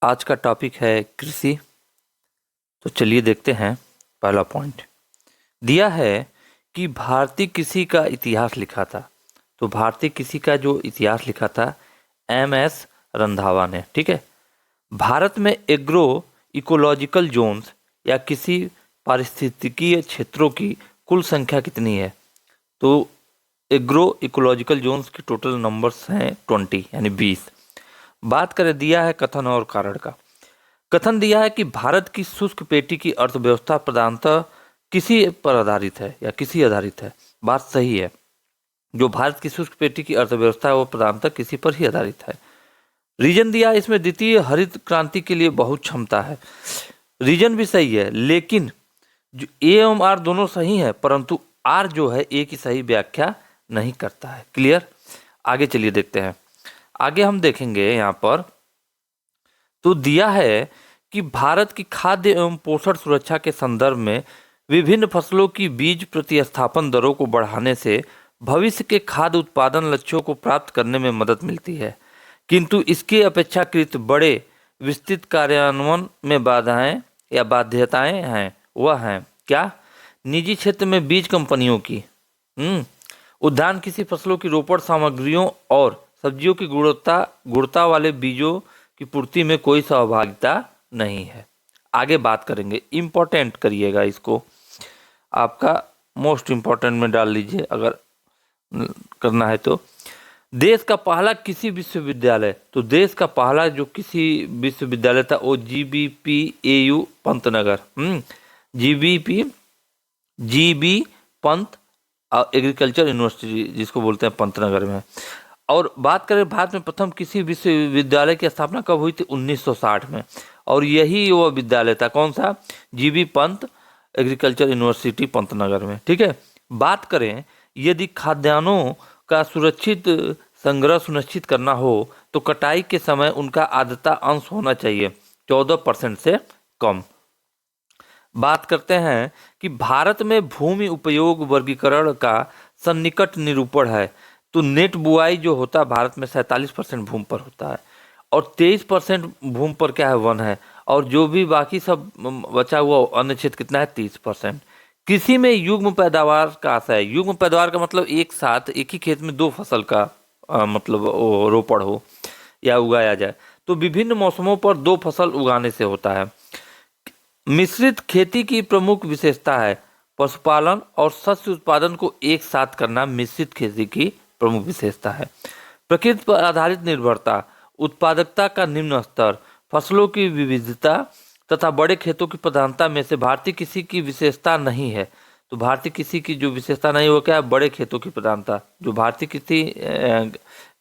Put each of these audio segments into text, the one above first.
आज का टॉपिक है कृषि। तो चलिए देखते हैं। पहला पॉइंट दिया है कि भारतीय कृषि का इतिहास लिखा था। तो भारतीय कृषि का जो इतिहास लिखा था MS रंधावा ने। ठीक है। भारत में एग्रो इकोलॉजिकल जोन्स या किसी पारिस्थितिकीय क्षेत्रों की कुल संख्या कितनी है? तो एग्रो इकोलॉजिकल जोन्स के टोटल नंबर्स हैं 20 यानी 20। बात करें दिया है कथन और कारण का। कथन दिया है कि भारत की शुष्क पेटी की अर्थव्यवस्था प्रधानतः किसी पर आधारित है या किसी आधारित है। बात सही है। जो भारत की शुष्क पेटी की अर्थव्यवस्था है वो प्रधानतः किसी पर ही आधारित है। रीजन दिया इसमें द्वितीय हरित क्रांति के लिए बहुत क्षमता है। रीजन भी सही है, लेकिन जो ए एवं आर दोनों सही है, परंतु आर जो है ए की सही व्याख्या नहीं करता है। क्लियर। आगे चलिए देखते हैं। आगे हम देखेंगे यहाँ पर तो दिया है कि भारत की खाद्य एवं पोषण सुरक्षा के संदर्भ में विभिन्न फसलों की बीज प्रतिस्थापन दरों को बढ़ाने से भविष्य के खाद्य उत्पादन लक्ष्यों को प्राप्त करने में मदद मिलती है, किंतु इसके अपेक्षाकृत बड़े विस्तृत कार्यान्वयन में बाधाएं या बाध्यताएं हैं। वह हैं क्या? निजी क्षेत्र में बीज कंपनियों की उद्यान कृषि फसलों की रोपण सामग्रियों और सब्जियों की गुणवत्ता वाले बीजों की पूर्ति में कोई सहभागिता नहीं है। आगे बात करेंगे। इम्पोर्टेंट करिएगा इसको, आपका मोस्ट इम्पोर्टेंट में डाल लीजिए अगर करना है तो। देश का पहला कृषि विश्वविद्यालय। तो देश का पहला जो कृषि विश्वविद्यालय था वो GBPAU Pantnagar GB Pant agriculture university जिसको बोलते हैं पंतनगर में। और बात करें भारत में प्रथम कृषि विश्वविद्यालय की स्थापना कब हुई थी? 1960 में। और यही वो विद्यालय था, कौन सा? GB Pant agriculture university Pantnagar में। ठीक है। बात करें यदि खाद्यान्नों का सुरक्षित संग्रह सुनिश्चित करना हो तो कटाई के समय उनका आर्द्रता अंश होना चाहिए 14% से कम। बात करते हैं कि भारत में भूमि उपयोग वर्गीकरण का सन्निकट निरूपण है। तो नेट बुआई जो होता है भारत में 47% भूमि पर होता है और 23% भूमि पर क्या है? वन है। और जो भी बाकी सब बचा हुआ अन्य क्षेत्र कितना है? 30%। कृषि में युग्म पैदावार का आशय है। युग्म पैदावार का मतलब एक साथ एक ही खेत में दो फसल का मतलब रोपण हो या उगाया जाए। तो विभिन्न मौसमों पर दो फसल उगाने से होता है। मिश्रित खेती की प्रमुख विशेषता है पशुपालन और शस्य उत्पादन को एक साथ करना मिश्रित खेती की प्रमुख विशेषता है। प्रकृति पर आधारित निर्भरता, उत्पादकता का निम्न स्तर, फसलों की विविधता तथा बड़े खेतों की प्रधानता में से भारतीय कृषि की विशेषता नहीं है। तो भारतीय कृषि की जो विशेषता नहीं वो क्या है? बड़े खेतों की प्रधानता। जो भारतीय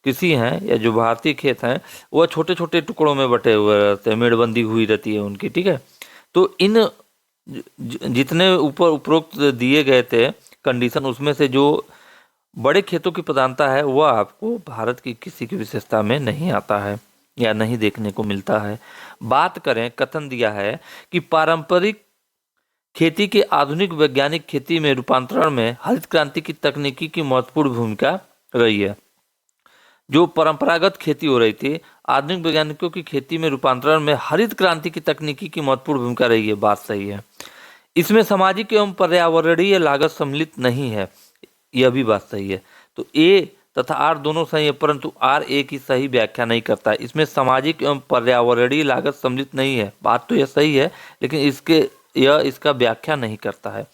कृषि हैं या जो भारतीय खेत हैं वह छोटे छोटे टुकड़ों में बटे हुए रहते हैं, मेड़बंदी हुई रहती है उनकी। ठीक है। तो इन जितने ऊपर उपरोक्त दिए गए थे कंडीशन, उसमें से जो बड़े खेतों की प्रधानता है वह आपको भारत की किसी की विशेषता में नहीं आता है या नहीं देखने को मिलता है। बात करें, कथन दिया है कि पारंपरिक खेती के आधुनिक वैज्ञानिक खेती में रूपांतरण में हरित क्रांति की तकनीकी की महत्वपूर्ण भूमिका रही है। जो परंपरागत खेती हो रही थी, आधुनिक वैज्ञानिकों की खेती में रूपांतरण में हरित क्रांति की तकनीकी की महत्वपूर्ण भूमिका रही है। बात सही है। इसमें सामाजिक एवं पर्यावरणीय लागत सम्मिलित नहीं है, यह भी बात सही है। तो ए तथा आर दोनों सही है, परंतु आर ए की सही व्याख्या नहीं करता है। इसमें सामाजिक एवं पर्यावरणीय लागत सम्मिलित नहीं है। बात तो यह सही है, लेकिन इसका व्याख्या नहीं करता है।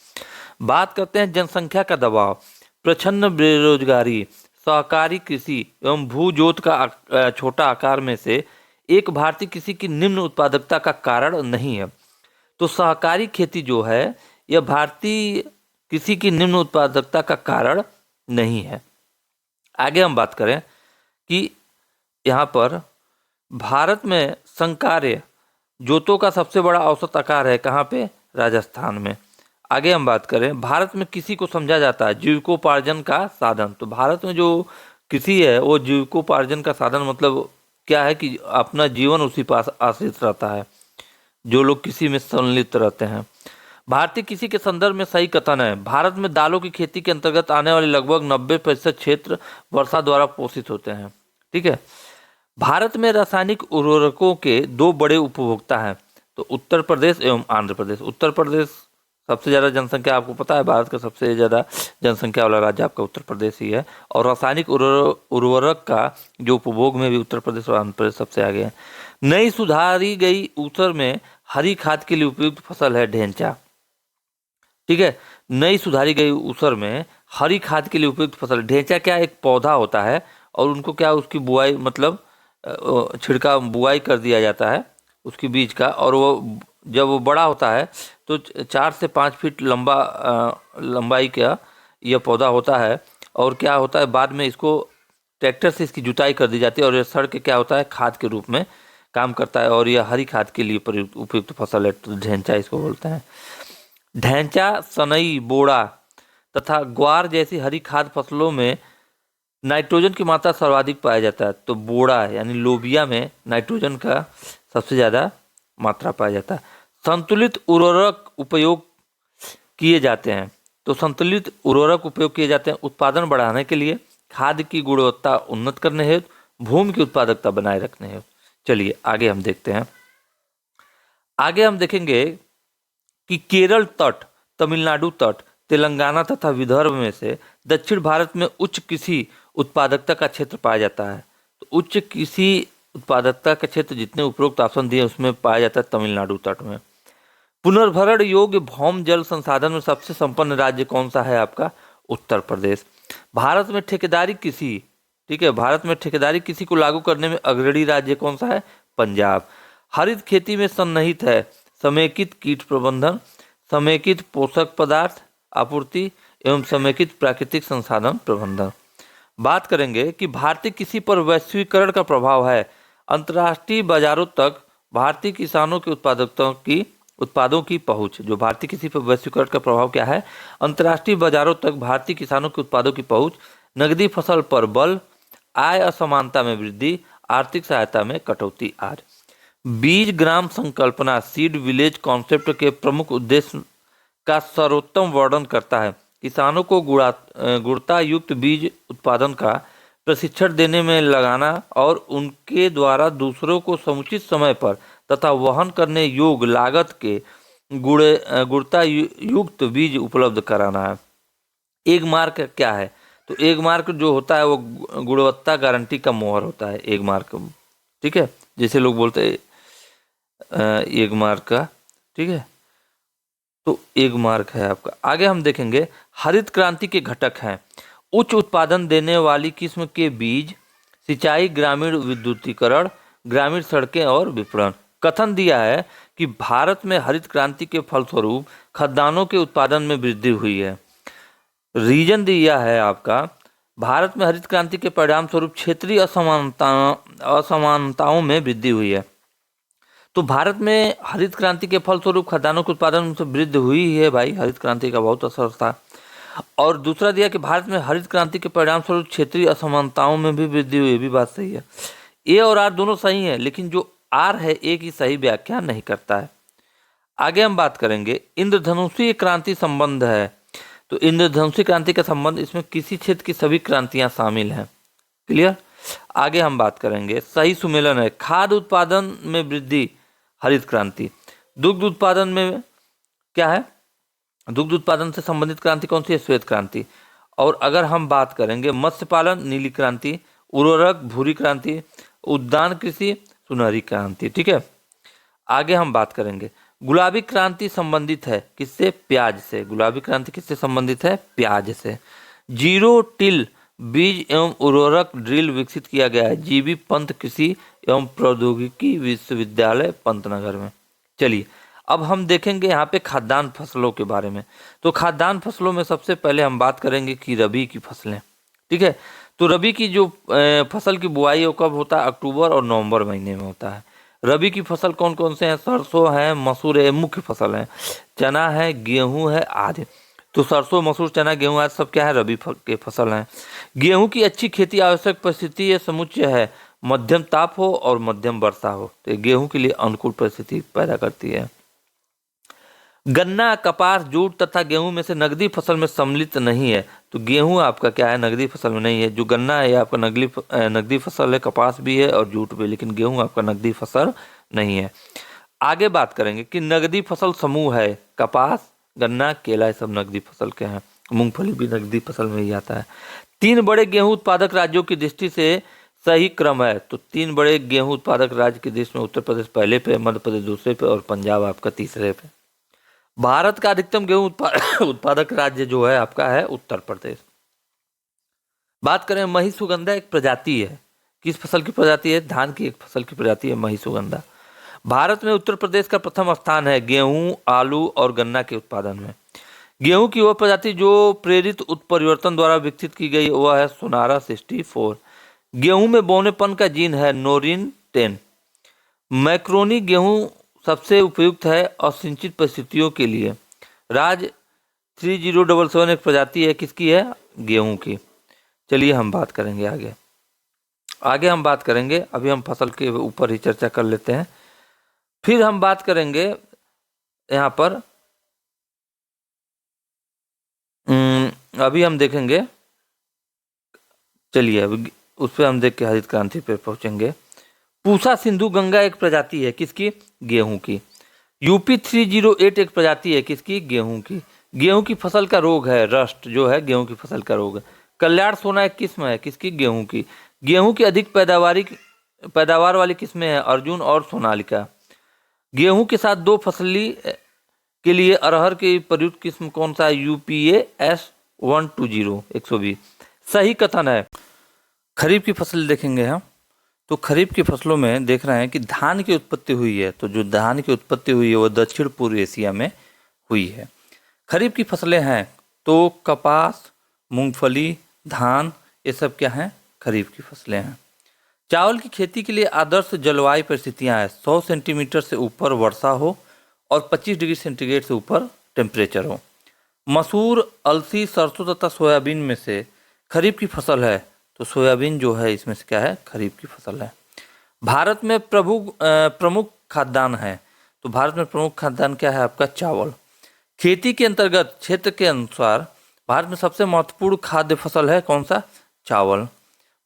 बात करते हैं जनसंख्या का दबाव, प्रच्छन्न बेरोजगारी, सहकारी कृषि एवं भू जोत का छोटा आकार में से एक भारतीय कृषि की निम्न उत्पादकता का कारण नहीं है। तो सहकारी खेती जो है यह भारतीय कृषि की निम्न उत्पादकता का कारण नहीं है। आगे हम बात करें कि यहाँ पर भारत में संकार्य जोतों का सबसे बड़ा औसत आकार है कहाँ पे? राजस्थान में। आगे हम बात करें, भारत में कृषि को समझा जाता है जीविकोपार्जन का साधन। तो भारत में जो कृषि है वो जीविकोपार्जन का साधन मतलब क्या है कि अपना जीवन उसी पर आश्रित रहता है जो लोग कृषि में सम्मिलित रहते हैं। भारतीय कृषि के संदर्भ में सही कथन है, भारत में दालों की खेती के अंतर्गत आने वाले लगभग 90% क्षेत्र वर्षा द्वारा पोषित होते हैं। ठीक है। भारत में रासायनिक उर्वरकों के दो बड़े उपभोक्ता हैं, तो उत्तर प्रदेश एवं आंध्र प्रदेश। उत्तर प्रदेश सबसे ज़्यादा जनसंख्या, आपको पता है भारत का सबसे ज़्यादा जनसंख्या वाला राज्य आपका उत्तर प्रदेश ही है, और रासायनिक उर्वरक का जो उपभोग में भी उत्तर प्रदेश और आंध्र प्रदेश सबसे आगे है। नई सुधारी गई ऊसर में हरी खाद के लिए उपयुक्त फसल है ढेंचा। ठीक है, नई सुधारी गई ऊसर में हरी खाद के लिए उपयुक्त फसल ढेंचा क्या, एक पौधा होता है और उनको क्या उसकी बुआई मतलब छिड़का बुआई कर दिया जाता है उसकी बीज का, और वो जब वो बड़ा होता है तो 4 से 5 फीट लंबाई का यह पौधा होता है। और क्या होता है बाद में इसको ट्रैक्टर से इसकी जुताई कर दी जाती है और यह सड़ के क्या होता है खाद के रूप में काम करता है, और यह हरी खाद के लिए उपयुक्त फसल है, तो ढेंचा इसको बोलते हैं। ढैंचा, सनई, बोड़ा तथा ग्वार जैसी हरी खाद फसलों में नाइट्रोजन की मात्रा सर्वाधिक पाया जाता है, तो बोड़ा यानी लोबिया में नाइट्रोजन का सबसे ज़्यादा मात्रा पाया जाता है। संतुलित उर्वरक उपयोग किए जाते हैं, तो संतुलित उर्वरक उपयोग किए जाते हैं उत्पादन बढ़ाने के लिए, खाद की गुणवत्ता उन्नत करने हेतु, भूमि की उत्पादकता बनाए रखने हेतु। चलिए आगे हम देखते हैं। आगे हम देखेंगे कि केरल तट, तमिलनाडु तट, तेलंगाना तथा विदर्भ में से दक्षिण भारत में उच्च कृषि उत्पादकता का क्षेत्र पाया जाता है। तो उच्च कृषि उत्पादकता का क्षेत्र जितने उपरोक्त ऑप्शन दिए उसमें पाया जाता है तमिलनाडु तट में। पुनर्भरण योग्य भौम जल संसाधन में सबसे संपन्न राज्य कौन सा है आपका, उत्तर प्रदेश। भारत में ठेकेदारी कृषि, ठीक है, भारत में ठेकेदारी कृषि को लागू करने में अग्रणी राज्य कौन सा है, पंजाब। हरित खेती में सन्निहित है समेकित कीट प्रबंधन, समेकित पोषक पदार्थ आपूर्ति एवं समेकित प्राकृतिक संसाधन प्रबंधन। बात करेंगे कि भारतीय कृषि पर वैश्वीकरण का प्रभाव है। अंतर्राष्ट्रीय बाजारों तक भारतीय किसानों के उत्पादों की पहुंच, जो भारतीय कृषि पर वैश्वीकरण का प्रभाव क्या है, अंतर्राष्ट्रीय बाजारों तक भारतीय किसानों के उत्पादों की पहुंच, नगदी फसल पर बल, आय असमानता में वृद्धि, आर्थिक सहायता में कटौती आदि। बीज ग्राम संकल्पना सीड विलेज कॉन्सेप्ट के प्रमुख उद्देश्य का सर्वोत्तम वर्णन करता है। किसानों को गुणवत्ता युक्त बीज उत्पादन का प्रशिक्षण देने में लगाना और उनके द्वारा दूसरों को समुचित समय पर तथा वहन करने योग्य लागत के गुणवत्ता युक्त बीज उपलब्ध कराना है। एक मार्क क्या है, तो एक मार्क जो होता है वो गुणवत्ता गारंटी का मोहर होता है, एक मार्क। ठीक है, जैसे लोग बोलते हैं एक मार्क का, ठीक है, तो एक मार्क है आपका। आगे हम देखेंगे हरित क्रांति के घटक हैं उच्च उत्पादन देने वाली किस्म के बीज, सिंचाई, ग्रामीण विद्युतीकरण, ग्रामीण सड़कें और विपणन। कथन दिया है कि भारत में हरित क्रांति के फलस्वरूप खाद्यान्नों के उत्पादन में वृद्धि हुई है। रीजन दिया है आपका भारत में हरित क्रांति के परिणाम स्वरूप क्षेत्रीय असमानताओं में वृद्धि हुई है। तो भारत में हरित क्रांति के फलस्वरूप खाद्यान्नों के उत्पादन में वृद्धि हुई है भाई, हरित क्रांति का बहुत असर था। और दूसरा दिया कि भारत में हरित क्रांति के परिणाम स्वरूप क्षेत्रीय असमानताओं में भी वृद्धि हुई, भी बात सही है। ए और आर दोनों सही है, लेकिन जो आर है ए की सही व्याख्या नहीं करता है। आगे हम बात करेंगे इंद्रधनुषीय क्रांति संबंध है, तो इंद्रधनुषीय क्रांति का संबंध, इसमें किसी क्षेत्र की सभी क्रांतियां शामिल हैं। क्लियर। आगे हम बात करेंगे सही सुमेलन है खाद्य उत्पादन में वृद्धि हरित क्रांति। दुग्ध उत्पादन में क्या है, दुग्ध उत्पादन से संबंधित क्रांति कौन सी है, श्वेत क्रांति। और अगर हम बात करेंगे मत्स्य पालन नीली क्रांति, उर्वरक भूरी क्रांति, उद्यान कृषि सुनहरी क्रांति। ठीक है, आगे हम बात करेंगे गुलाबी क्रांति संबंधित है किससे, प्याज से। गुलाबी क्रांति किससे संबंधित है, प्याज से। जीरो टिल बीज एवं उर्वरक ड्रिल विकसित किया गया है जीबी पंत कृषि एवं प्रौद्योगिकी विश्वविद्यालय पंतनगर में। चलिए अब हम देखेंगे यहाँ पे खाद्यान्न फसलों के बारे में। तो खाद्यान्न फसलों में सबसे पहले हम बात करेंगे कि रबी की फसलें। ठीक है, तो रबी की जो फसल की बुआई है वो कब होता है, अक्टूबर और नवंबर महीने में होता है। रबी की फसल कौन कौन से हैं, सरसों है, मसूर है, मुख्य फसल है, चना है, गेहूं है आदि। तो सरसों, मसूर, चना, गेहूं आदि सब क्या है, रबी के फसल हैं। गेहूं की अच्छी खेती आवश्यक परिस्थिति या समुच्चय है मध्यम ताप हो और मध्यम वर्षा हो, तो गेहूं के लिए अनुकूल परिस्थिति पैदा करती है। गन्ना, कपास, जूट तथा गेहूं में से नगदी फसल में सम्मिलित नहीं है, तो तो गेहूं आपका क्या है, नगदी फसल में नहीं है। जो गन्ना है ये आपका नगदी फसल है, कपास भी है और जूट भी, लेकिन गेहूं आपका नगदी फसल नहीं है। आगे बात करेंगे कि नगदी फसल समूह है, कपास, गन्ना, केला, ये सब नगदी फसल के हैं। मूंगफली भी नगदी फसल में ही आता है। 3 बड़े गेहूं उत्पादक राज्यों की दृष्टि से सही क्रम है, तो 3 बड़े गेहूं उत्पादक राज्य की दृष्टि में उत्तर प्रदेश पहले पे, मध्य प्रदेश दूसरे पे और पंजाब आपका तीसरे पे। भारत का अधिकतम गेहूं उत्पादक राज्य जो है आपका है उत्तर प्रदेश। बात करें महिसुगंधा, एक प्रजाति है, किस फसल की प्रजाति है, धान की एक फसल की प्रजाति है महिसुगंधा। भारत में उत्तर प्रदेश का प्रथम स्थान है गेहूं, आलू और गन्ना के उत्पादन में। गेहूं की वह प्रजाति जो प्रेरित उत्परिवर्तन द्वारा विकसित की गई वह है सोनारा 64। गेहूं में बौनेपन का जीन है नोरिन 10। मैक्रोनी गेहूं सबसे उपयुक्त है असिंचित परिस्थितियों के लिए। राज 3077 एक प्रजाति है, किसकी है, गेहूं की। चलिए हम बात करेंगे आगे हम बात करेंगे, अभी हम फसल के ऊपर ही चर्चा कर लेते हैं। फिर हम बात करेंगे यहाँ पर अभी हम देखेंगे, चलिए अभी उस पर हम देख के हरित क्रांति पे पहुंचेंगे। पूसा सिंधु गंगा एक प्रजाति है, किसकी, गेहूं की। यूपी 308 एक प्रजाति है, किसकी, गेहूं की। गेहूं की फसल का रोग है रस्ट, जो है गेहूं की फसल का रोग है। कल्याण सोना एक किस्म है, किसकी, गेहूं की। गेहूं की अधिक पैदावार वाली किस्में हैं अर्जुन और सोनालिका। गेहूं के साथ 2 फसली के लिए अरहर की प्रयुक्त किस्म कौन सा है, UPA S120 120। सही कथन है। खरीफ की फसल देखेंगे हम, तो खरीफ की फसलों में देख रहे हैं कि धान की उत्पत्ति हुई है, तो जो धान की उत्पत्ति हुई है वो दक्षिण पूर्व एशिया में हुई है। खरीफ की फसलें हैं तो कपास, मूंगफली, धान, ये सब क्या हैं, खरीफ की फसलें हैं। चावल की खेती के लिए आदर्श जलवायु परिस्थितियां हैं 100 सेंटीमीटर से ऊपर वर्षा हो और 25 डिग्री सेंटीग्रेड से ऊपर टेम्परेचर हो। मसूर, अलसी, सरसों तथा सोयाबीन में से खरीफ की फसल है, तो सोयाबीन जो है इसमें से क्या है, खरीफ की फसल है। भारत में प्रमुख खाद्यान्न है, तो भारत में प्रमुख खाद्यान्न क्या है आपका, चावल। खेती के अंतर्गत क्षेत्र के अनुसार भारत में सबसे महत्वपूर्ण खाद्य फसल है कौन सा, चावल।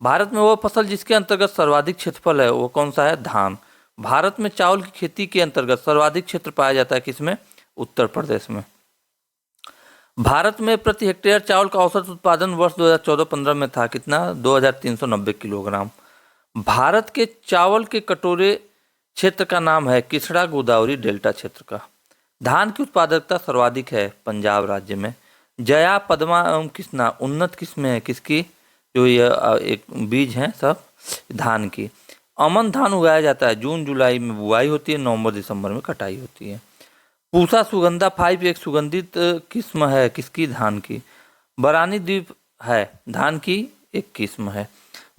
भारत में वह फसल जिसके अंतर्गत सर्वाधिक क्षेत्रफल है वो कौन सा है, धान। भारत में चावल की खेती के अंतर्गत सर्वाधिक क्षेत्र पाया जाता है किसमें, उत्तर प्रदेश में। भारत में प्रति हेक्टेयर चावल का औसत उत्पादन वर्ष 2014-15 में था कितना, 2390 किलोग्राम। भारत के चावल के कटोरे क्षेत्र का नाम है किसड़ा गोदावरी डेल्टा क्षेत्र का। धान की उत्पादकता सर्वाधिक है पंजाब राज्य में। जया, पद्मा एवं कृष्णा उन्नत किस्में है किसकी, जो ये एक बीज हैं सब धान की। अमन धान उगाया जाता है, जून जुलाई में बुआई होती है, नवंबर दिसंबर में कटाई होती है। पूसा सुगंधा 5 एक सुगंधित किस्म है किसकी, धान की। बरानी द्वीप है धान की एक किस्म है।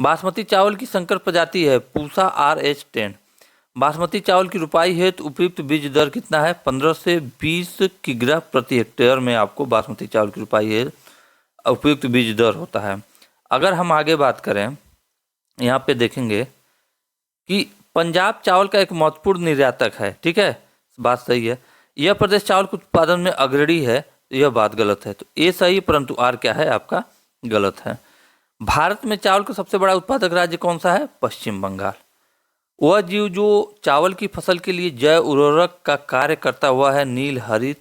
बासमती चावल की संकर प्रजाति है पूसा RH10। बासमती चावल की रुपाई हेतु उपयुक्त बीज दर कितना है, 15 से 20 किग्रा प्रति हेक्टेयर में आपको बासमती चावल की रुपाई हेतु उपयुक्त बीज दर होता है। अगर हम आगे बात करें, यहाँ पे देखेंगे कि पंजाब चावल का एक महत्वपूर्ण निर्यातक है, ठीक है, बात सही है। यह प्रदेश चावल के उत्पादन में अग्रणी है, यह बात गलत है, तो ए सही परंतु आर क्या है आपका, गलत है। भारत में चावल का सबसे बड़ा उत्पादक राज्य कौन सा है, पश्चिम बंगाल। वह जीव जो चावल की फसल के लिए जैव उर्वरक का कार्य करता हुआ है नील हरित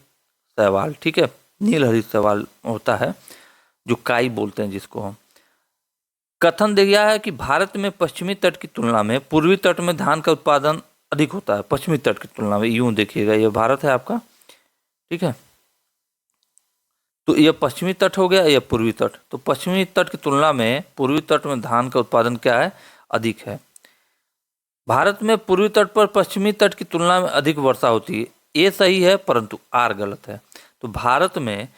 शैवाल, ठीक है, नील हरित शैवाल होता है जो काई बोलते हैं जिसको हम। कथन दिया है कि भारत में पश्चिमी तट की तुलना में पूर्वी तट में धान का उत्पादन अधिक होता है, पश्चिमी तट की तुलना में। यूं देखिएगा ये भारत है आपका, ठीक है, तो यह पश्चिमी तट हो गया, यह पूर्वी तट। तो पश्चिमी तट की तुलना में पूर्वी तट में धान का उत्पादन क्या है, अधिक है। भारत में पूर्वी तट पर पश्चिमी तट की तुलना में अधिक वर्षा होती है, ये सही है परंतु आर गलत है। तो भारत में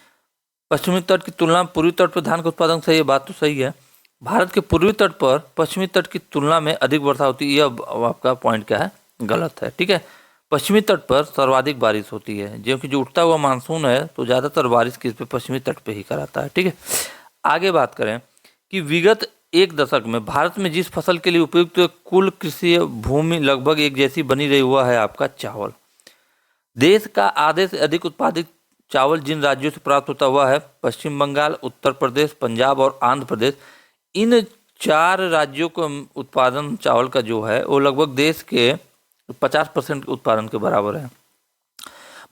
पश्चिमी तट की तुलना में पूर्वी तट पर धान का उत्पादन सही है, बात तो सही है। भारत के पूर्वी तट पर पश्चिमी तट की तुलना में अधिक वर्षा होती है, यह आपका पॉइंट क्या है, गलत है, ठीक है। पश्चिमी तट पर सर्वाधिक बारिश होती है, क्योंकि जो उठता हुआ मानसून है तो ज़्यादातर बारिश किस पे, पश्चिमी तट पे ही कराता है, ठीक है। आगे बात करें कि विगत एक दशक में भारत में जिस फसल के लिए उपयुक्त कुल कृषि भूमि लगभग एक जैसी बनी रही हुआ है आपका चावल। देश का आधे से अधिक उत्पादित चावल जिन राज्यों से प्राप्त होता हुआ है पश्चिम बंगाल, उत्तर प्रदेश, पंजाब और आंध्र प्रदेश। इन 4 राज्यों को उत्पादन चावल का जो है वो लगभग देश के 50% उत्पादन के बराबर है।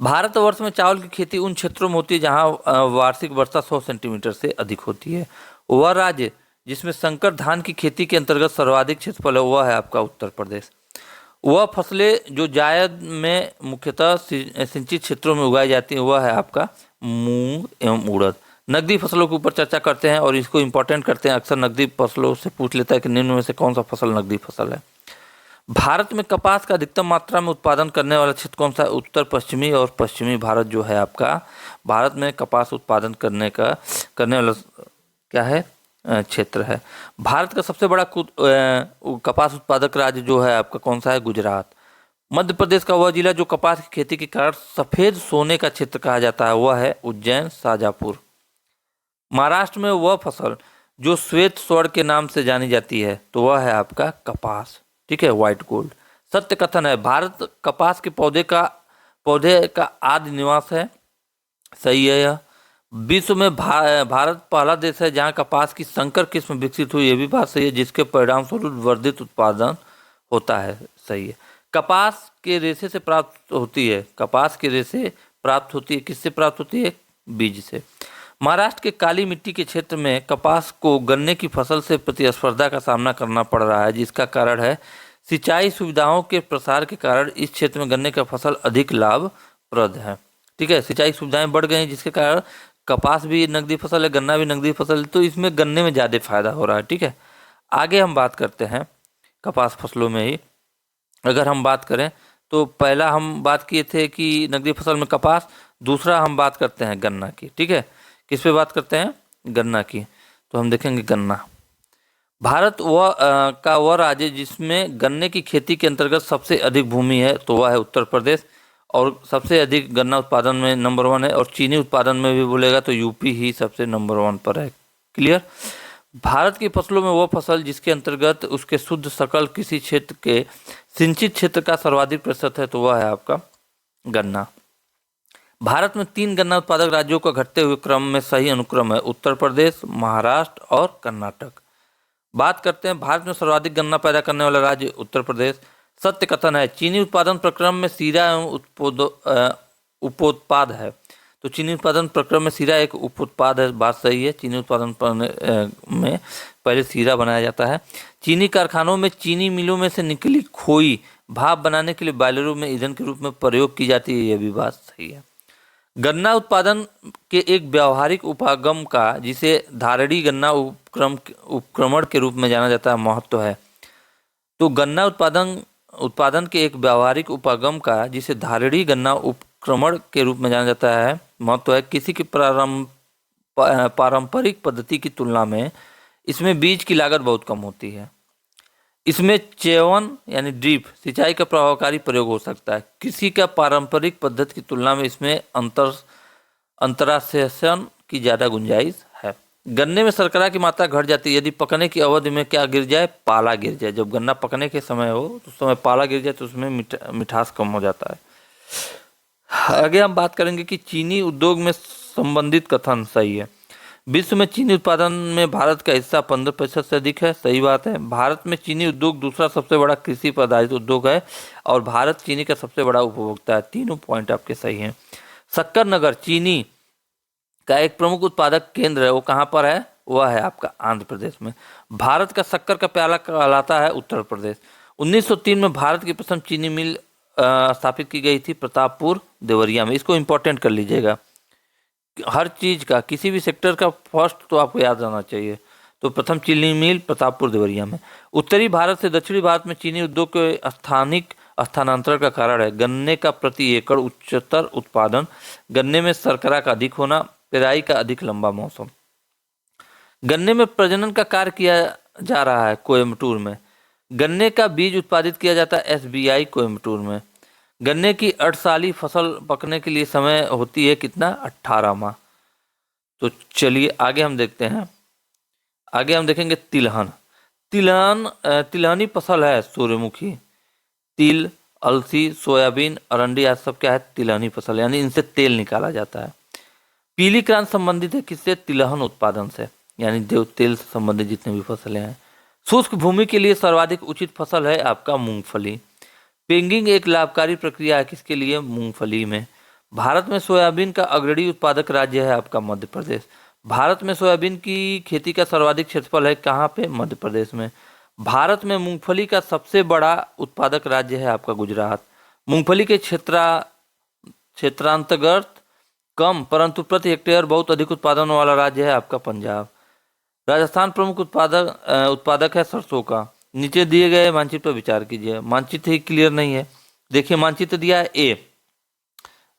भारतवर्ष में चावल की खेती उन क्षेत्रों में होती है जहां वार्षिक वर्षा 100 सेंटीमीटर से अधिक होती है। वह राज्य जिसमें संकर धान की खेती के अंतर्गत सर्वाधिक क्षेत्रफल है वह है आपका उत्तर प्रदेश। वह फसलें जो जायद में मुख्यतः सिंचित क्षेत्रों में उगाई जाती हैं वह है आपका मूंग एवं उड़द। नकदी फसलों के ऊपर चर्चा करते हैं और इसको इंपॉर्टेंट करते हैं। अक्सर नकदी फसलों से पूछ लेता है कि निम्न में से कौन सा फसल नकदी फसल है। भारत में कपास का अधिकतम मात्रा में उत्पादन करने वाला क्षेत्र कौन सा है? उत्तर पश्चिमी और पश्चिमी भारत जो है आपका भारत में कपास उत्पादन करने वाला क्या है क्षेत्र है। भारत का सबसे बड़ा कपास उत्पादक राज्य जो है आपका कौन सा है? गुजरात। मध्य प्रदेश का वह जिला जो कपास की खेती के कारण सफेद सोने का क्षेत्र कहा जाता है वह है उज्जैन शाजापुर। महाराष्ट्र में वह फसल जो श्वेत स्वर्ण के नाम से जानी जाती है तो वह है आपका कपास, ठीक है, व्हाइट गोल्ड। सत्य कथन है भारत कपास के पौधे का आदि निवास है, सही है यह। विश्व में भारत पहला देश है जहां कपास की संकर किस्म विकसित हुई, यह भी बात सही है, जिसके परिणाम स्वरूप वर्धित उत्पादन होता है, सही है। कपास के रेशे से प्राप्त होती है, कपास के रेशे प्राप्त होती है, किससे प्राप्त होती है? बीज से। महाराष्ट्र के काली मिट्टी के क्षेत्र में कपास को गन्ने की फसल से प्रतिस्पर्धा का सामना करना पड़ रहा है, जिसका कारण है सिंचाई सुविधाओं के प्रसार के कारण इस क्षेत्र में गन्ने का फसल अधिक लाभप्रद है, ठीक है। सिंचाई सुविधाएं बढ़ गई जिसके कारण कपास भी नकदी फसल है, गन्ना भी नकदी फसल है, तो इसमें गन्ने में ज़्यादा फायदा हो रहा है, ठीक है। आगे हम बात करते हैं कपास फसलों में ही। अगर हम बात करें तो पहला हम बात किए थे कि नकदी फसल में कपास, दूसरा हम बात करते हैं गन्ना की, ठीक है। किस पे बात करते हैं? गन्ना की। तो हम देखेंगे गन्ना। भारत का वह राज्य जिसमें गन्ने की खेती के अंतर्गत सबसे अधिक भूमि है तो वह है उत्तर प्रदेश, और सबसे अधिक गन्ना उत्पादन में नंबर 1 है। और चीनी उत्पादन में भी बोलेगा तो यूपी ही सबसे नंबर 1 पर है। क्लियर। भारत की फसलों में वह फसल जिसके अंतर्गत उसके शुद्ध सकल किसी क्षेत्र के सिंचित क्षेत्र का सर्वाधिक प्रतिशत है तो वह है आपका गन्ना। भारत में 3 गन्ना उत्पादक राज्यों का घटते हुए क्रम में सही अनुक्रम है, उत्तर प्रदेश, महाराष्ट्र और कर्नाटक। बात करते हैं भारत में सर्वाधिक गन्ना पैदा करने वाला राज्य उत्तर प्रदेश। सत्य कथन है चीनी उत्पादन प्रक्रम में सीरा एवं उपोत्पाद है, तो चीनी उत्पादन प्रक्रम में सीरा एक उपोत्पाद है, बात सही है। चीनी उत्पादन में पहले सीरा बनाया जाता है। चीनी कारखानों में चीनी मिलों में से निकली खोई भाप बनाने के लिए बॉयलरों में ईंधन के रूप में प्रयोग की जाती है, यह भी बात सही है। गन्ना उत्पादन के एक व्यावहारिक उपागम का जिसे धारड़ी गन्ना उपक्रमण के रूप में जाना जाता है महत्व है। तो गन्ना उत्पादन के एक व्यावहारिक उपागम का जिसे धारड़ी गन्ना उपक्रमण के रूप में जाना जाता है महत्व है। किसी की पारंपरिक पद्धति की तुलना में इसमें बीज की लागत बहुत कम होती है। इसमें चेवन यानी ड्रिप सिंचाई का प्रभावकारी प्रयोग हो सकता है। कृषि का पारंपरिक पद्धति की तुलना में इसमें अंतरासेशन की ज़्यादा गुंजाइश है। गन्ने में शर्करा की मात्रा घट जाती है यदि पकने की अवधि में क्या गिर जाए? पाला गिर जाए। जब गन्ना पकने के समय हो तो उस समय पाला गिर जाए तो उसमें मिठास कम हो जाता है। आगे हम बात करेंगे कि चीनी उद्योग में संबंधित कथन सही है। विश्व में चीनी उत्पादन में भारत का हिस्सा 15% से अधिक है, सही बात है। भारत में चीनी उद्योग दूसरा सबसे बड़ा कृषि पर आधारित उद्योग है और भारत चीनी का सबसे बड़ा उपभोक्ता है। तीनों पॉइंट आपके सही हैं। शक्कर नगर चीनी का एक प्रमुख उत्पादक केंद्र है, वो कहाँ पर है? वह है आपका आंध्र प्रदेश में। भारत का शक्कर का प्याला कहलाता है उत्तर प्रदेश। 1903 में भारत की प्रथम चीनी मिल स्थापित की गई थी प्रतापपुर देवरिया में। इसको इंपॉर्टेंट कर लीजिएगा, हर चीज़ का किसी भी सेक्टर का फर्स्ट तो आपको याद रहना चाहिए। तो प्रथम चीनी मिल प्रतापपुर देवरिया में। उत्तरी भारत से दक्षिणी भारत में चीनी उद्योग के स्थानिक स्थानांतरण का कारण है गन्ने का प्रति एकड़ उच्चतर उत्पादन, गन्ने में शर्करा का अधिक होना, पेराई का अधिक लंबा मौसम। गन्ने में प्रजनन का कार्य किया जा रहा है कोयम्बटूर में। गन्ने का बीज उत्पादित किया जाता है SBI कोयम्बटूर में। गन्ने की 8 साली फसल पकने के लिए समय होती है कितना? 18 माह। तो चलिए आगे हम देखते हैं। आगे हम देखेंगे तिलहन। तिलहनी फसल है सूर्यमुखी, तिल, अलसी, सोयाबीन, अरंडी आज सब क्या है? तिलहनी फसल, यानी इनसे तेल निकाला जाता है। पीली क्रांति संबंधित है किससे? तिलहन उत्पादन से, यानी जो तेल से संबंधित जितने भी फसलें हैं। शुष्क भूमि के लिए सर्वाधिक उचित फसल है आपका मूंगफली। पेंगिंग एक लाभकारी प्रक्रिया है किसके लिए? मूंगफली में। भारत में सोयाबीन का अग्रणी उत्पादक राज्य है आपका मध्य प्रदेश। भारत में सोयाबीन की खेती का सर्वाधिक क्षेत्रफल है कहाँ पे? मध्य प्रदेश में। भारत में मूंगफली का सबसे बड़ा उत्पादक राज्य है आपका गुजरात। मूंगफली के क्षेत्रांतर्गत कम परंतु प्रति हेक्टेयर बहुत अधिक उत्पादन वाला राज्य है आपका पंजाब। राजस्थान प्रमुख उत्पादक है सरसों का। नीचे दिए गए मानचित्र पर विचार कीजिए। मानचित्र ही क्लियर नहीं है, देखिए मानचित्र दिया है ए,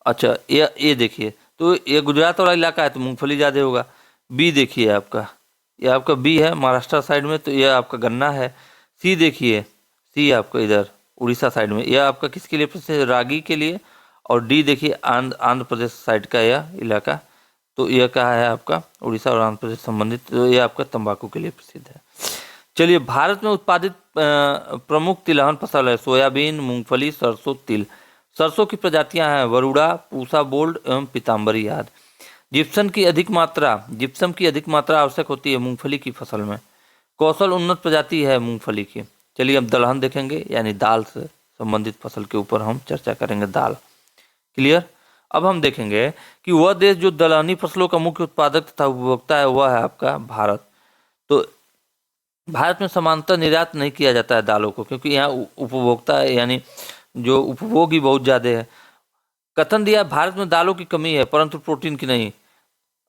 अच्छा ये देखिए, तो ये गुजरात वाला इलाका है तो मूंगफली ज़्यादा होगा। बी देखिए आपका, ये आपका बी है महाराष्ट्र साइड में, तो ये आपका गन्ना है। सी देखिए, सी आपका इधर उड़ीसा साइड में, यह आपका किसके लिए प्रसिद्ध है? रागी के लिए। और डी देखिए आंध्र प्रदेश साइड का यह इलाका, तो यह कहा है आपका उड़ीसा और आंध्र प्रदेश संबंधित, तो यह आपका तंबाकू के लिए प्रसिद्ध है। चलिए, भारत में उत्पादित प्रमुख तिलहन फसल है सोयाबीन, मूंगफली, सरसों, तिल। सरसों की प्रजातियां हैं वरुड़ा, पूसा बोल्ड एवं पीताम्बरी आदि। जिप्सम की अधिक मात्रा आवश्यक होती है मूंगफली की फसल में। कौशल उन्नत प्रजाति है मूंगफली की। चलिए अब दलहन देखेंगे, यानी दाल से संबंधित फसल के ऊपर हम चर्चा करेंगे। दाल क्लियर। अब हम देखेंगे कि वह देश जो दलहनी फसलों का मुख्य उत्पादक तथा उपभोक्ता है वह है आपका भारत। तो भारत में समांतर निर्यात नहीं किया जाता है दालों को, क्योंकि यहाँ उपभोक्ता है, यानी जो उपभोग ही बहुत ज़्यादा है। कथन दिया भारत में दालों की कमी है परंतु प्रोटीन की नहीं,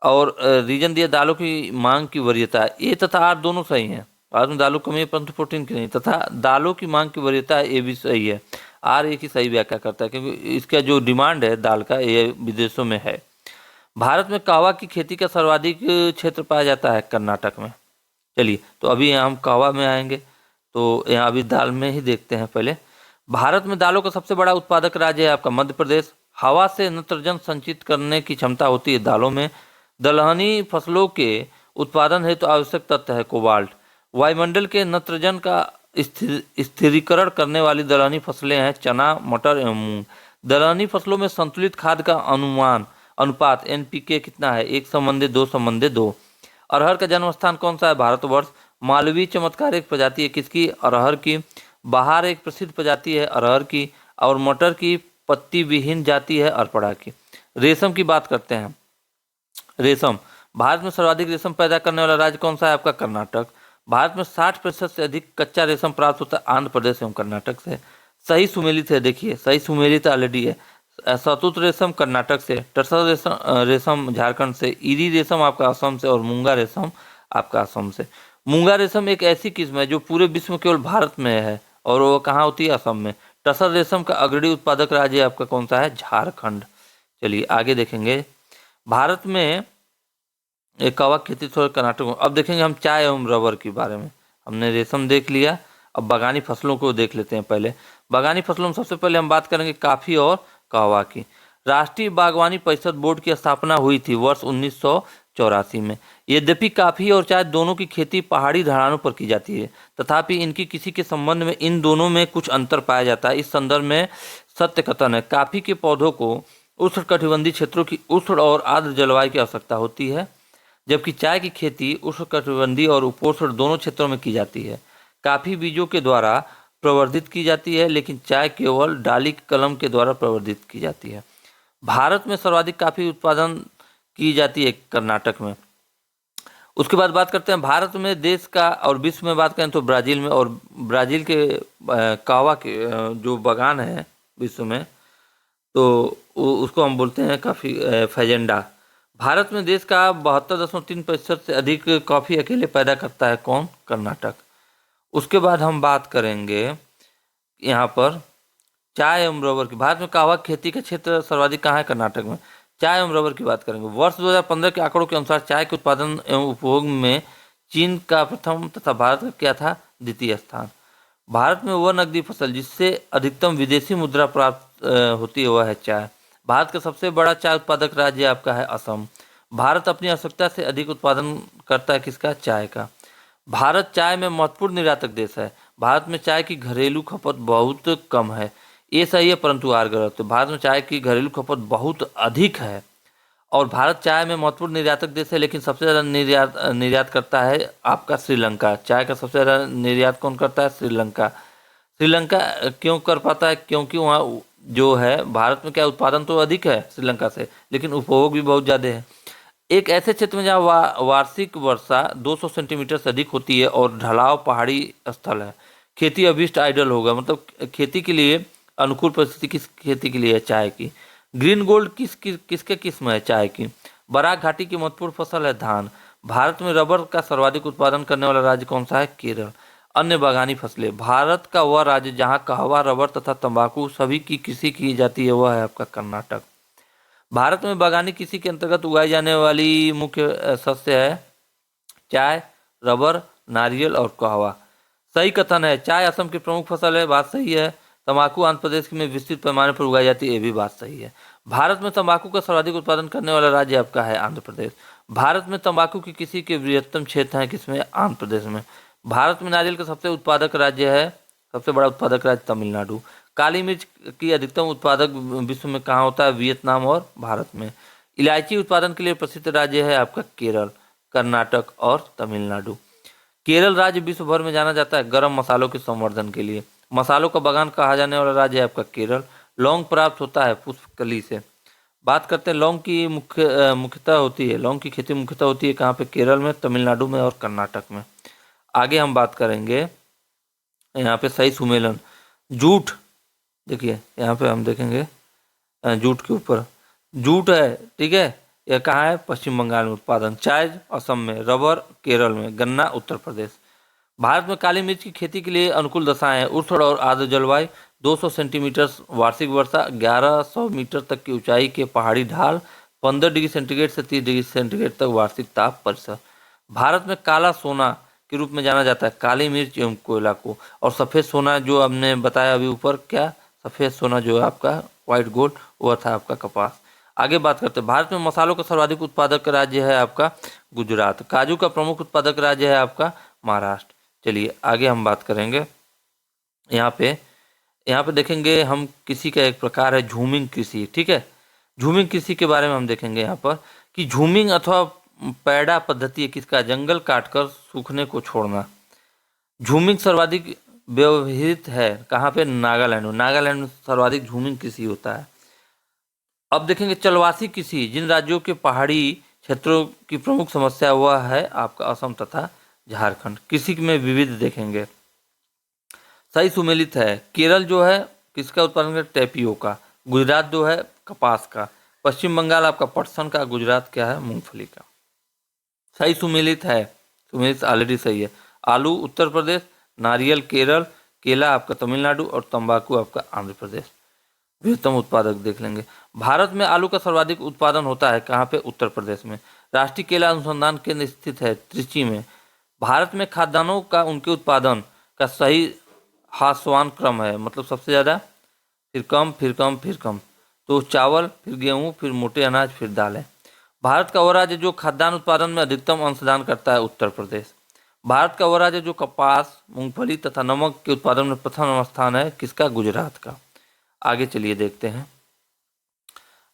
और रीजन दिया दालों की मांग की वरीयता। ए तथा आर दोनों सही हैं। भारत में दालों की कमी है परंतु प्रोटीन की नहीं, तथा दालों की मांग की वरीयता ये भी सही है। आर एक ही सही व्याख्या करता है, क्योंकि इसका जो डिमांड है दाल का ये विदेशों में है। भारत में कहवा की खेती का सर्वाधिक क्षेत्र पाया जाता है कर्नाटक में। चलिए, तो अभी यहाँ हम कहवा में आएंगे, तो यहाँ अभी दाल में ही देखते हैं पहले। भारत में दालों का सबसे बड़ा उत्पादक राज्य है आपका मध्य प्रदेश। हवा से नाइट्रोजन संचित करने की क्षमता होती है दालों में। दलहनी फसलों के उत्पादन हेतु आवश्यक तत्व है कोबाल्ट। वायुमंडल के नाइट्रोजन का स्थिरीकरण करने वाली दलहनी फसलें हैं चना, मटर एवं मूंग। दलहनी फसलों में संतुलित खाद का अनुपात एनपीके कितना है? 1:2:2। अरहर का जन्म स्थान कौन सा है? भारतवर्ष। मालवी चमत्कार एक प्रजाति है किसकी? अरहर की। बहार एक प्रसिद्ध प्रजाति है अरहर की। और मटर की पत्ती विहीन जाति है अरपड़ा की। रेशम की बात करते हैं। रेशम, भारत में सर्वाधिक रेशम पैदा करने वाला राज्य कौन सा है? आपका कर्नाटक। भारत में 60% से अधिक कच्चा रेशम प्राप्त होता है आंध्र प्रदेश एवं कर्नाटक से। सही सुमेलित है, देखिए सही सुमेलित ऑलरेडी है। सतुत रेशम कर्नाटक से, टसर रेशम झारखंड से, इरी रेशम आपका असम से, और मूंगा रेशम आपका असम से। मूंगा रेशम एक ऐसी किस्म है जो पूरे विश्व में केवल भारत में है, और वो कहाँ होती है? असम में। टसर रेशम का अग्रणी उत्पादक राज्य आपका कौन सा है? झारखंड। चलिए आगे देखेंगे। भारत में एक कहवा खेती थोड़ा कर्नाटक में। अब देखेंगे हम चाय एवं रबर के बारे में। हमने रेशम देख लिया, अब बागानी फसलों को देख लेते हैं। पहले बागानी फसलों में सबसे पहले हम बात करेंगे काफ़ी और कहवा की। राष्ट्रीय बागवानी परिषद बोर्ड की स्थापना हुई थी वर्ष 1984 में। यद्यपि काफ़ी और चाय दोनों की खेती पहाड़ी ढलानों पर की जाती है, तथापि इनकी किसी के संबंध में इन दोनों में कुछ अंतर पाया जाता है। इस संदर्भ में सत्य कथन है, काफ़ी के पौधों को उष्णकटिबंधीय क्षेत्रों की उष्ण और आर्द्र जलवायु की आवश्यकता होती है, जबकि चाय की खेती उष्णकटिबंधीय और उपोष्ण दोनों क्षेत्रों में की जाती है। काफ़ी बीजों के द्वारा प्रवर्धित की जाती है, लेकिन चाय केवल डाली कलम के द्वारा प्रवर्धित की जाती है। भारत में सर्वाधिक काफ़ी उत्पादन की जाती है कर्नाटक में। उसके बाद बात करते हैं भारत में देश का, और विश्व में बात करें तो ब्राज़ील में। और ब्राज़ील के कहवा के जो बागान है विश्व में, तो उसको हम बोलते हैं काफ़ी फैजेंडा। भारत में देश का 72.3% से अधिक कॉफ़ी अकेले पैदा करता है कौन? कर्नाटक। उसके बाद हम बात करेंगे यहाँ पर चाय एवं रबर की। भारत में कहवा खेती का क्षेत्र सर्वाधिक कहाँ है? कर्नाटक में। चाय एवं रबर की बात करेंगे। वर्ष 2015 के आंकड़ों के अनुसार चाय के उत्पादन एवं उपभोग में चीन का प्रथम तथा भारत का क्या था? द्वितीय स्थान। भारत में वह नकदी फसल जिससे अधिकतम विदेशी मुद्रा प्राप्त होती है वह है चाय। भारत का सबसे बड़ा चाय उत्पादक राज्य आपका है असम। भारत अपनी आवश्यकता से अधिक उत्पादन करता है किसका? चाय का। भारत चाय में महत्वपूर्ण निर्यातक देश है। भारत में चाय की घरेलू खपत बहुत कम है, ये सही है परंतु आर गलत है। भारत में चाय की घरेलू खपत बहुत अधिक है, और भारत चाय में महत्वपूर्ण निर्यातक देश है, लेकिन सबसे ज़्यादा निर्यात करता है आपका श्रीलंका। चाय का सबसे ज़्यादा निर्यात कौन करता है? श्रीलंका। श्रीलंका क्यों कर पाता है? क्योंकि वहाँ जो है भारत में क्या उत्पादन तो अधिक है श्रीलंका से, लेकिन उपभोग भी बहुत ज़्यादा है। एक ऐसे क्षेत्र में जहाँ वार्षिक वर्षा 200 सेंटीमीटर से अधिक होती है और ढलाव पहाड़ी स्थल है, खेती अभिष्ट आइडल होगा। मतलब खेती के लिए अनुकूल परिस्थिति किस खेती के लिए है? चाय की। ग्रीन गोल्ड किसके किस्म है? चाय की। बराक घाटी की महत्वपूर्ण फसल है धान। भारत में रबर का सर्वाधिक उत्पादन करने वाला राज्य कौन सा है? केरल। अन्य बागानी फसलें, भारत का वह राज्य जहां कहवा, रबर तथा तंबाकू सभी की कृषि की जाती है वह है आपका कर्नाटक। भारत में बागानी कृषि के अंतर्गत उगाई जाने वाली मुख्य शस्य है चाय, रबर, नारियल और कहवा। सही कथन है। चाय असम की प्रमुख फसल है, बात सही है। तंबाकू आंध्र प्रदेश में विस्तृत पैमाने पर उगाई जाती है, ये भी बात सही है। भारत में तंबाकू का सर्वाधिक उत्पादन करने वाला राज्य आपका है आंध्र प्रदेश। भारत में तंबाकू की कृषि के बृहत्तम क्षेत्र हैं किसमें? आंध्र प्रदेश में। भारत में नारियल का सबसे उत्पादक राज्य है, सबसे बड़ा उत्पादक राज्य तमिलनाडु। काली मिर्च की अधिकतम उत्पादक विश्व में कहाँ होता है? वियतनाम और भारत में। इलायची उत्पादन के लिए प्रसिद्ध राज्य है आपका केरल, कर्नाटक और तमिलनाडु। केरल राज्य विश्व भर में जाना जाता है गर्म मसालों के संवर्धन के लिए। मसालों का बागान कहा जाने वाला राज्य है आपका केरल। लौंग प्राप्त होता है पुष्पकली से। बात करते हैं लौंग की मुख्यतः होती है, लौंग की खेती मुख्यतः होती है कहाँ पे? केरल में, तमिलनाडु में और कर्नाटक में। आगे हम बात करेंगे यहाँ पे सही सुमेलन। जूट, देखिए यहाँ पे हम देखेंगे जूट के ऊपर, जूट है, ठीक है। यह कहाँ है? पश्चिम बंगाल में उत्पादन। चाय असम में, रबर केरल में, गन्ना उत्तर प्रदेश। भारत में काली मिर्च की खेती के लिए अनुकूल दशाएं हैं। उष्ण और आर्द्र जलवायु, 200 सेंटीमीटर वार्षिक वर्षा, 1100 मीटर तक की ऊंचाई के पहाड़ी ढाल, 15 डिग्री सेंटीग्रेड से 30 डिग्री सेंटीग्रेड तक वार्षिक ताप परिसर। भारत में काला सोना के रूप में जाना जाता है काली मिर्च एवं कोयला को, और सफ़ेद सोना जो हमने बताया अभी ऊपर, क्या सफ़ेद सोना जो है आपका व्हाइट गोल्ड, वह था आपका कपास। आगे बात करते हैं भारत में मसालों का सर्वाधिक उत्पादक राज्य है आपका गुजरात। काजू का प्रमुख उत्पादक राज्य है आपका महाराष्ट्र। चलिए आगे हम बात करेंगे। यहाँ पे देखेंगे हम कृषि का एक प्रकार है झूमिंग कृषि, ठीक है। झूमिंग कृषि के बारे में हम देखेंगे यहाँ पर कि झूमिंग अथवा पैडा पद्धति है किसका? जंगल काटकर सूखने को छोड़ना। झूमिंग सर्वाधिक व्यवहृत है कहाँ पे? नागालैंड में। नागालैंड में सर्वाधिक झूमिंग कृषि होता है। अब देखेंगे चलवासी कृषि। जिन राज्यों के पहाड़ी क्षेत्रों की प्रमुख समस्या वह है आपका असम तथा झारखंड। कृषि में विविध देखेंगे। सही सुमेलित है। केरल जो है किसका उत्पादन है? टेपियोका। गुजरात जो है कपास का। पश्चिम बंगाल आपका पटसन का। गुजरात क्या है? मूंगफली का। सही सुमेलित है। सुमेलित ऑलरेडी सही है। आलू उत्तर प्रदेश, नारियल केरल, केला आपका तमिलनाडु और तंबाकू आपका आंध्र प्रदेश। बृहत्तम उत्पादक देख लेंगे। भारत में आलू का सर्वाधिक उत्पादन होता है कहाँ पे? उत्तर प्रदेश में। राष्ट्रीय केला अनुसंधान केंद्र स्थित है त्रिची में। भारत में खाद्यान्नों का उनके उत्पादन का सही ह्रासमान क्रम है, मतलब सबसे ज़्यादा, फिर कम, फिर कम, फिर कम। तो चावल, फिर गेहूँ, फिर मोटे अनाज, फिर दालें। भारत का वह राज्य जो खाद्यान्न उत्पादन में अधिकतम अंशदान करता है उत्तर प्रदेश। भारत का वह राज्य जो कपास, मूंगफली तथा नमक के उत्पादन में प्रथम स्थान है किसका? गुजरात का। आगे चलिए देखते हैं।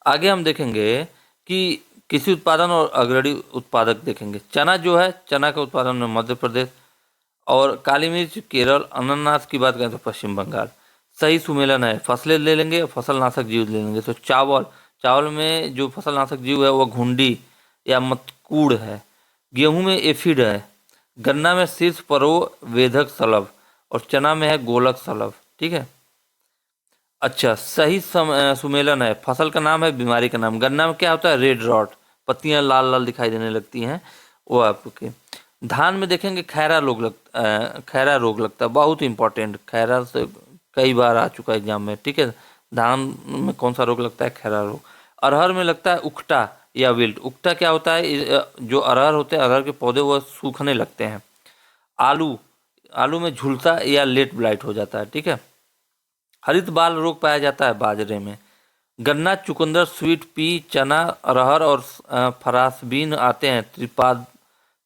आगे हम देखेंगे कि कृषि उत्पादन और अग्रणी उत्पादक देखेंगे। चना जो है, चना के उत्पादन में मध्य प्रदेश, और काली मिर्च केरल। अनानास की बात करें तो पश्चिम बंगाल। सही सुमेलन है। फसलें ले लेंगे, फसलनाशक जीव ले लेंगे। तो चावल में जो फसलनाशक जीव है वह घुंडी या मतकूड़ है। गेहूं में एफिड है। गन्ना में शीर्ष परो वेधक शलभ, और चना में है गोलक शलभ, ठीक है। अच्छा, सही सुमेलन है। फसल का नाम है, बीमारी का नाम। गन्ना में क्या होता है? रेड रॉट, पत्तियां लाल लाल दिखाई देने लगती हैं, वो आपके। धान में देखेंगे खैरा रोग लगता है, बहुत इंपॉर्टेंट। खैरा से कई बार आ चुका है एग्जाम में, ठीक है। धान में कौन सा रोग लगता है? खैरा रोग। अरहर में लगता है उकटा या विल्ट। उकटा क्या होता है? जो अरहर होते हैं, अरहर के पौधे, वह सूखने लगते हैं। आलू में झुलसा या लेट ब्लाइट हो जाता है, ठीक है। हरित बाल रोग पाया जाता है बाजरे में। गन्ना, चुकंदर, स्वीट पी, चना, अरहर और फरासबीन आते हैं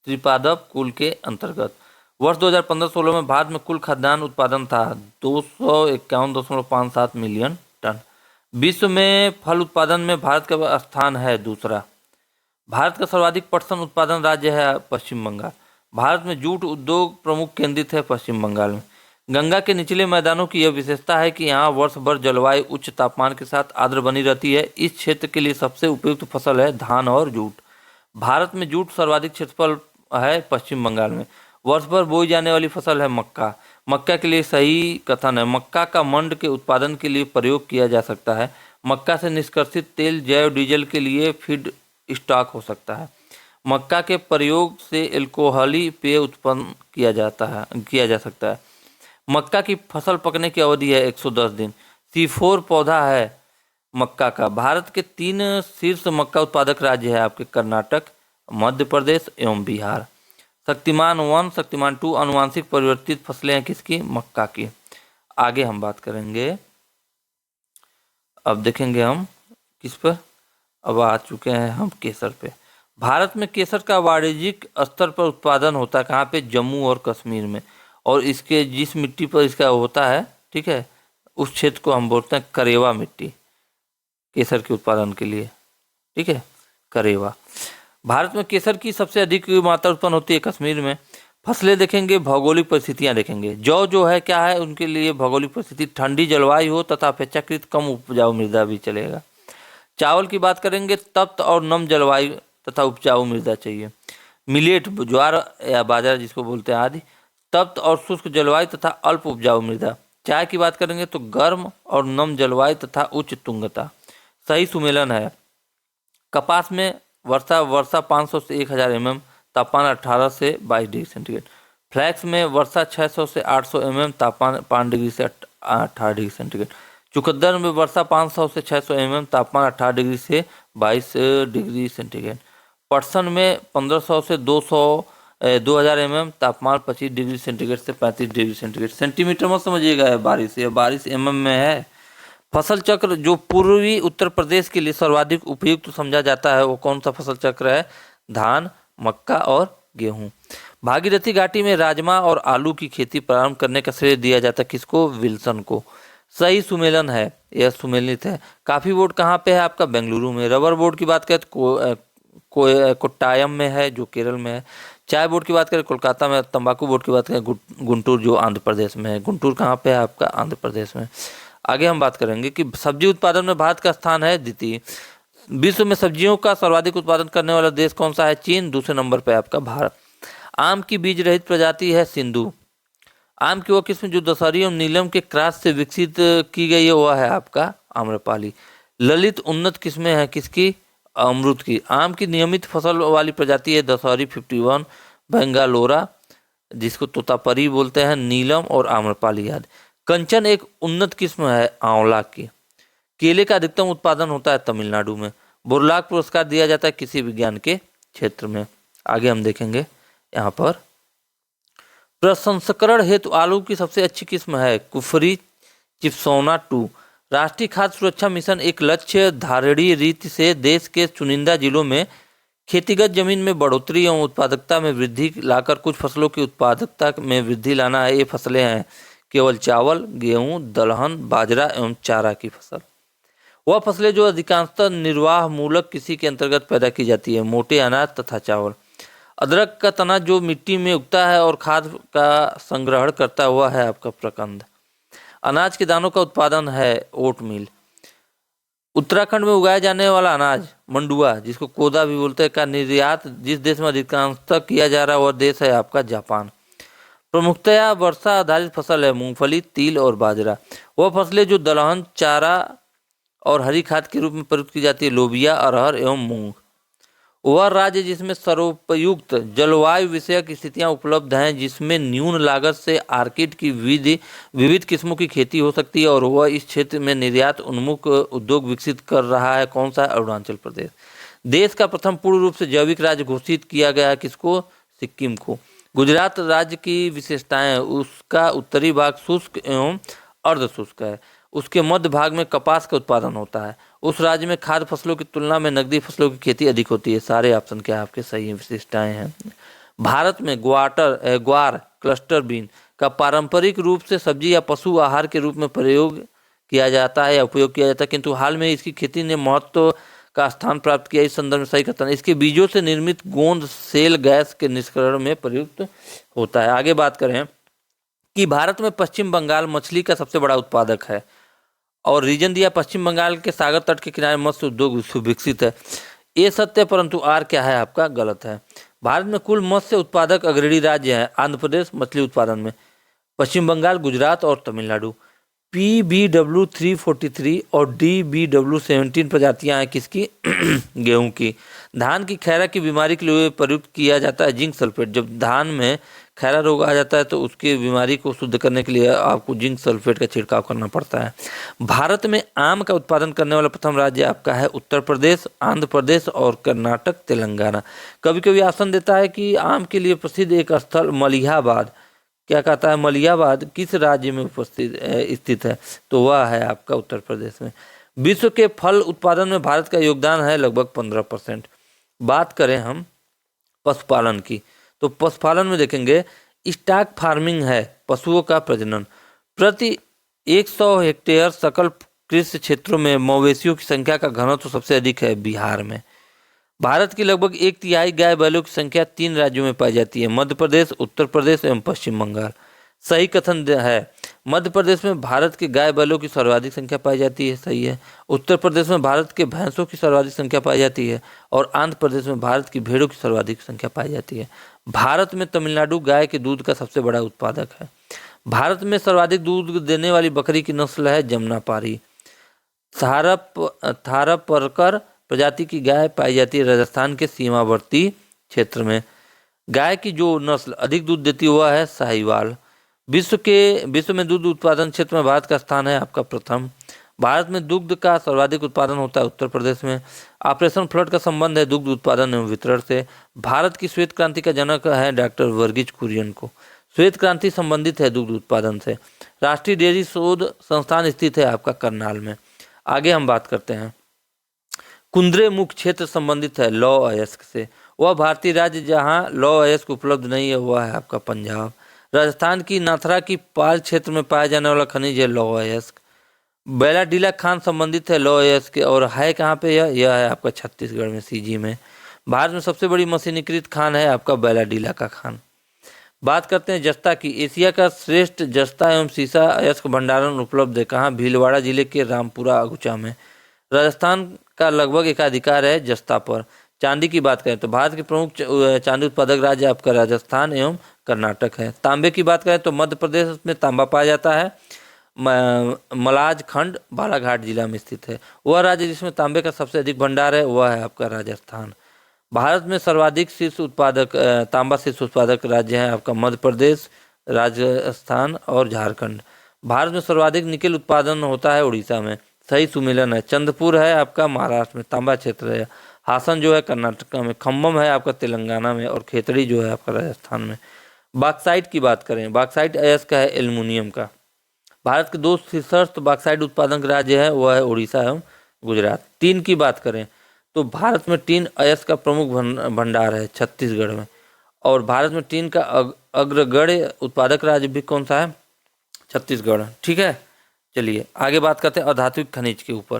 त्रिपादप कुल के अंतर्गत। वर्ष 2015-16 में भारत में कुल खाद्यान्न उत्पादन था 251.57 मिलियन टन। विश्व में फल उत्पादन में भारत का स्थान है दूसरा। भारत का सर्वाधिक पटसन उत्पादन राज्य है पश्चिम बंगाल। भारत में जूट उद्योग प्रमुख केंद्रित है पश्चिम बंगाल में। गंगा के निचले मैदानों की यह विशेषता है कि यहाँ वर्ष भर जलवायु उच्च तापमान के साथ आर्द्र बनी रहती है। इस क्षेत्र के लिए सबसे उपयुक्त फसल है धान और जूट। भारत में जूट सर्वाधिक क्षेत्रफल है पश्चिम बंगाल में। वर्ष भर बोई जाने वाली फसल है मक्का। मक्का के लिए सही कथन है। मक्का का मंड के उत्पादन के लिए प्रयोग किया जा सकता है। मक्का से निष्कर्षित तेल जैव डीजल के लिए फीड स्टॉक हो सकता है। मक्का के प्रयोग से अल्कोहली पेय उत्पन्न किया जा सकता है। मक्का की फसल पकने की अवधि है 110 दिन। C4 पौधा है मक्का का। भारत के 3 शीर्ष मक्का उत्पादक राज्य है आपके कर्नाटक, मध्य प्रदेश एवं बिहार। शक्तिमान 1, शक्तिमान 2 अनुवांशिक परिवर्तित फसलें हैं किसकी? मक्का की। आगे हम बात करेंगे, अब देखेंगे हम किस पर, अब आ चुके हैं हम केसर पे। भारत में केसर का वाणिज्यिक स्तर पर उत्पादन होता है कहाँ पे? जम्मू और कश्मीर में। और इसके जिस मिट्टी पर इसका होता है, ठीक है, उस क्षेत्र को हम बोलते हैं करेवा मिट्टी, केसर के उत्पादन के लिए, ठीक है, करेवा। भारत में केसर की सबसे अधिक मात्रा उत्पन्न होती है कश्मीर में। फसलें देखेंगे, भौगोलिक परिस्थितियां देखेंगे। जौ जो है क्या है, उनके लिए भौगोलिक परिस्थिति ठंडी जलवायु हो तथा अपेक्षाकृत कम उपजाऊ मृदा भी चलेगा। चावल की बात करेंगे, तप्त और नम जलवायु तथा उपजाऊ मृदा चाहिए। मिलेट ज्वार या बाजरा जिसको बोलते हैं आदि, तप्त और शुष्क जलवायु तथा अल्प उपजाऊ मृदा। चाय की बात करेंगे तो गर्म और नम जलवायु तथा उच्च तुंगता। सही सुमेलन है। कपास में वर्षा 500 से 1000 mm, तापमान 18 से 22 डिग्री सेंटीग्रेड। फ्लैक्स में वर्षा 600 से 800 mm, तापमान 5 डिग्री से 18 डिग्री सेंटीग्रेड। चुकंदर में वर्षा 500 से 600 mm, तापमान 18 डिग्री से 22 डिग्री सेंटीग्रेड। पटसन में 1500 से 2000 mm, तापमान 25 डिग्री सेंटीग्रेड से 35 डिग्री सेंटीग्रेड। सेंटीमीटर मत समझिएगा बारिश, ये बारिश mm में है। फसल चक्र जो पूर्वी उत्तर प्रदेश के लिए सर्वाधिक उपयुक्त समझा जाता है वो कौन सा फसल चक्र है? धान, मक्का और गेहूं। भागीरथी घाटी में राजमा और आलू की खेती प्रारंभ करने का श्रेय दिया जाता है किसको? विल्सन को। सही सुमेलन है, यह सुमेलित है। काफी बोर्ड कहाँ पे है आपका? बेंगलुरु में। रबर बोर्ड की बात करें तो कोट्टायम में है जो केरल में है। चाय बोर्ड की बात करें कोलकाता में। तंबाकू बोर्ड की बात करें गुंटूर जो आंध्र प्रदेश में है। गुंटूर कहाँ पे है आपका? आंध्र प्रदेश में। आगे हम बात करेंगे कि सब्जी उत्पादन में भारत का स्थान है द्वितीय। विश्व में सब्जियों का सर्वाधिक उत्पादन करने वाला देश कौन सा है? चीन। दूसरे नंबर पर आपका भारत। आम की बीज रहित प्रजाति है सिंधु। आम की वह किस्म जो दशहरी एवं नीलम के क्रॉस से विकसित की गई है वह है आपका आम्रपाली। ललित उन्नत किस्में हैं किसकी? अमरूद की। आम की नियमित फसल वाली प्रजाति है दशहरी 51, बेंगालोरा जिसको तोतापरी बोलते हैं, नीलम और आम्रपाली आदि। कंचन एक उन्नत किस्म है आंवला की। केले का अधिकतम उत्पादन होता है तमिलनाडु में। बुर्लाक पुरस्कार दिया जाता है किसी विज्ञान के क्षेत्र में। आगे हम देखेंगे यहाँ पर प्रसंस्करण हेतु आलू की सबसे अच्छी किस्म है कुफरी चिप्सोना 2। राष्ट्रीय खाद्य सुरक्षा मिशन एक लक्ष्य धारणी रीति से देश के चुनिंदा जिलों में खेतीगत जमीन में बढ़ोतरी एवं उत्पादकता में वृद्धि लाकर कुछ फसलों की उत्पादकता में वृद्धि लाना है। ये फसलें हैं केवल चावल, गेहूं, दलहन, बाजरा एवं चारा की फसल। वह फसलें जो अधिकांशतः निर्वाह मूलक कृषि के अंतर्गत पैदा की जाती है, मोटे अनाज तथा चावल। अदरक का तना जो मिट्टी में उगता है और खाद का संग्रहण करता हुआ है आपका प्रकंद। अनाज के दानों का उत्पादन है ओट मिल। उत्तराखंड में उगाए जाने वाला अनाज मंडुआ जिसको कोदा भी बोलते हैं का निर्यात जिस देश में अधिकांशतः किया जा रहा है वह देश है आपका जापान। प्रमुखतया वर्षा आधारित फसल है मूंगफली, तिल और बाजरा। वह फसलें जो दलहन, चारा और हरी खाद के रूप में प्रयुक्त की जाती है लोबिया, अरहर एवं मूंग। वह राज्य जिसमें सर्वोपयुक्त जलवायु विषयक स्थितियां उपलब्ध हैं, जिसमें न्यून लागत से आर्किड की विविध किस्मों की खेती हो सकती है और वह इस क्षेत्र में निर्यात उन्मुख उद्योग विकसित कर रहा है। कौन सा? अरुणाचल प्रदेश। देश का प्रथम पूर्ण रूप से जैविक राज्य घोषित किया गया है किसको? सिक्किम को। गुजरात राज्य की विशेषताएं, उसका उत्तरी भाग शुष्क एवं अर्ध शुष्क है। उसके मध्य भाग में कपास का उत्पादन होता है। उस राज्य में खाद्य फसलों की तुलना में नकदी फसलों की खेती अधिक होती है। सारे ऑप्शन क्या आपके सही विशेषताएं हैं। भारत में ग्वार क्लस्टर बीन का पारंपरिक रूप से सब्जी या पशु आहार के रूप में प्रयोग किया जाता है या उपयोग किया जाता है, किंतु हाल में इसकी खेती ने महत्व का स्थान प्राप्त किया। इस संदर्भ में सही कथन है। इसके बीजों से निर्मित गोंद सेल गैस के निष्करण में प्रयुक्त होता है। आगे बात करें कि भारत में पश्चिम बंगाल मछली का सबसे बड़ा उत्पादक है और रीजन दिया पश्चिम बंगाल के सागर तट के किनारे मत्स्य उद्योग सुविकसित है। ये सत्य है, परंतु आर क्या है आपका गलत है। भारत में कुल मत्स्य उत्पादक अग्रणी राज्य हैं आंध्र प्रदेश मछली उत्पादन में, पश्चिम बंगाल, गुजरात और तमिलनाडु। PBW 343 और DBW 17 प्रजातियां हैं किसकी गेहूं की। धान की खैरा की बीमारी के लिए प्रयुक्त किया जाता है जिंक सल्फेट। जब धान में खैरा रोग आ जाता है तो उसकी बीमारी को शुद्ध करने के लिए आपको जिंक सल्फेट का छिड़काव करना पड़ता है। भारत में आम का उत्पादन करने वाला प्रथम राज्य आपका है उत्तर प्रदेश, आंध्र प्रदेश और कर्नाटक, तेलंगाना। कभी कभी आसन देता है कि आम के लिए प्रसिद्ध एक स्थल मलिहाबाद, क्या कहता है मलिहाबाद किस राज्य में उपस्थित स्थित है, तो वह है आपका उत्तर प्रदेश में। विश्व के फल उत्पादन में भारत का योगदान है लगभग 15%। बात करें हम पशुपालन की, तो पशुपालन में देखेंगे स्टॉक फार्मिंग है पशुओं का प्रजनन। प्रति 100 हेक्टेयर सकल कृषि क्षेत्रों में मवेशियों की संख्या का घनत्व सबसे अधिक है बिहार में। भारत की लगभग 1/3 गाय बैलों की संख्या 3 राज्यों में पाई जाती है, मध्य प्रदेश, उत्तर प्रदेश एवं पश्चिम बंगाल। सही कथन है, मध्य प्रदेश में भारत के गाय बैलों की सर्वाधिक संख्या पाई जाती है, सही है। उत्तर प्रदेश में भारत के भैंसों की सर्वाधिक संख्या पाई जाती है और आंध्र प्रदेश में भारत की भेड़ों की सर्वाधिक संख्या पाई जाती है। भारत में तमिलनाडु गाय के दूध का सबसे बड़ा उत्पादक है। भारत में सर्वाधिक दूध देने वाली बकरी की नस्ल है जमुनापारी। थारपरकर प्रजाति की गाय पाई जाती है राजस्थान के सीमावर्ती क्षेत्र में। गाय की जो नस्ल अधिक दूध देती है वह है साहिवाल। विश्व में दूध उत्पादन क्षेत्र में भारत का स्थान है आपका प्रथम। भारत में दुग्ध का सर्वाधिक उत्पादन होता है उत्तर प्रदेश में। ऑपरेशन फ्लड का संबंध है दुग्ध उत्पादन एवं वितरण से। भारत की श्वेत क्रांति का जनक है डॉक्टर वर्गीज कुरियन को। श्वेत क्रांति संबंधित है दुग्ध उत्पादन से। राष्ट्रीय डेयरी शोध संस्थान स्थित है आपका करनाल में। आगे हम बात करते हैं कुंद्रेमुख क्षेत्र संबंधित है लौह अयस्क से। वह भारतीय राज्य जहां लौह अयस्क उपलब्ध नहीं है वह है आपका पंजाब। राजस्थान की नाथरा की पाल क्षेत्र में पाया जाने वाला खनिज है लौह अयस्क। बैलाडीला खान संबंधित है लौह अयस्क और है कहाँ पे यह है आपका छत्तीसगढ़ में सीजी में। भारत में सबसे बड़ी मशीनीकृत खान है आपका बैलाडीला का खान। बात करते हैं जस्ता की। एशिया का श्रेष्ठ जस्ता एवं सीसा अयस्क भंडारण उपलब्ध है कहाँ, भीलवाड़ा जिले के रामपुरा अगुचा में। राजस्थान का लगभग एकाधिकार है जस्ता पर। चांदी की बात करें तो भारत के प्रमुख चांदी उत्पादक राज्य आपका राजस्थान एवं कर्नाटक है। तांबे की बात करें तो मध्य प्रदेश में तांबा पाया जाता है। मलाज खंड बालाघाट जिला में स्थित है। वह राज्य जिसमें तांबे का सबसे अधिक भंडार है वह है आपका राजस्थान। भारत में सर्वाधिक शीर्ष उत्पादक तांबा शीर्ष उत्पादक राज्य हैं आपका मध्य प्रदेश, राजस्थान और झारखंड। भारत में सर्वाधिक निकेल उत्पादन होता है उड़ीसा में। सही सुमेलन है। चंद्रपुर है आपका महाराष्ट्र में, तांबा क्षेत्र है। हासन जो है कर्नाटक में, खम्बम है आपका तेलंगाना में और खेतड़ी जो है आपका राजस्थान में। बॉक्साइट की बात करें, बॉक्साइट अयस्क है एल्युमिनियम का। भारत के 2 शीर्षस्थ बॉक्साइट उत्पादक राज्य है वह है उड़ीसा एवं गुजरात। टीन की बात करें तो भारत में टीन अयस्क का प्रमुख भंडार है छत्तीसगढ़ में। और भारत में टीन का अग्रगण्य उत्पादक राज्य भी कौन सा है, छत्तीसगढ़। ठीक है, चलिए आगे बात करते हैं अधात्विक खनिज के ऊपर।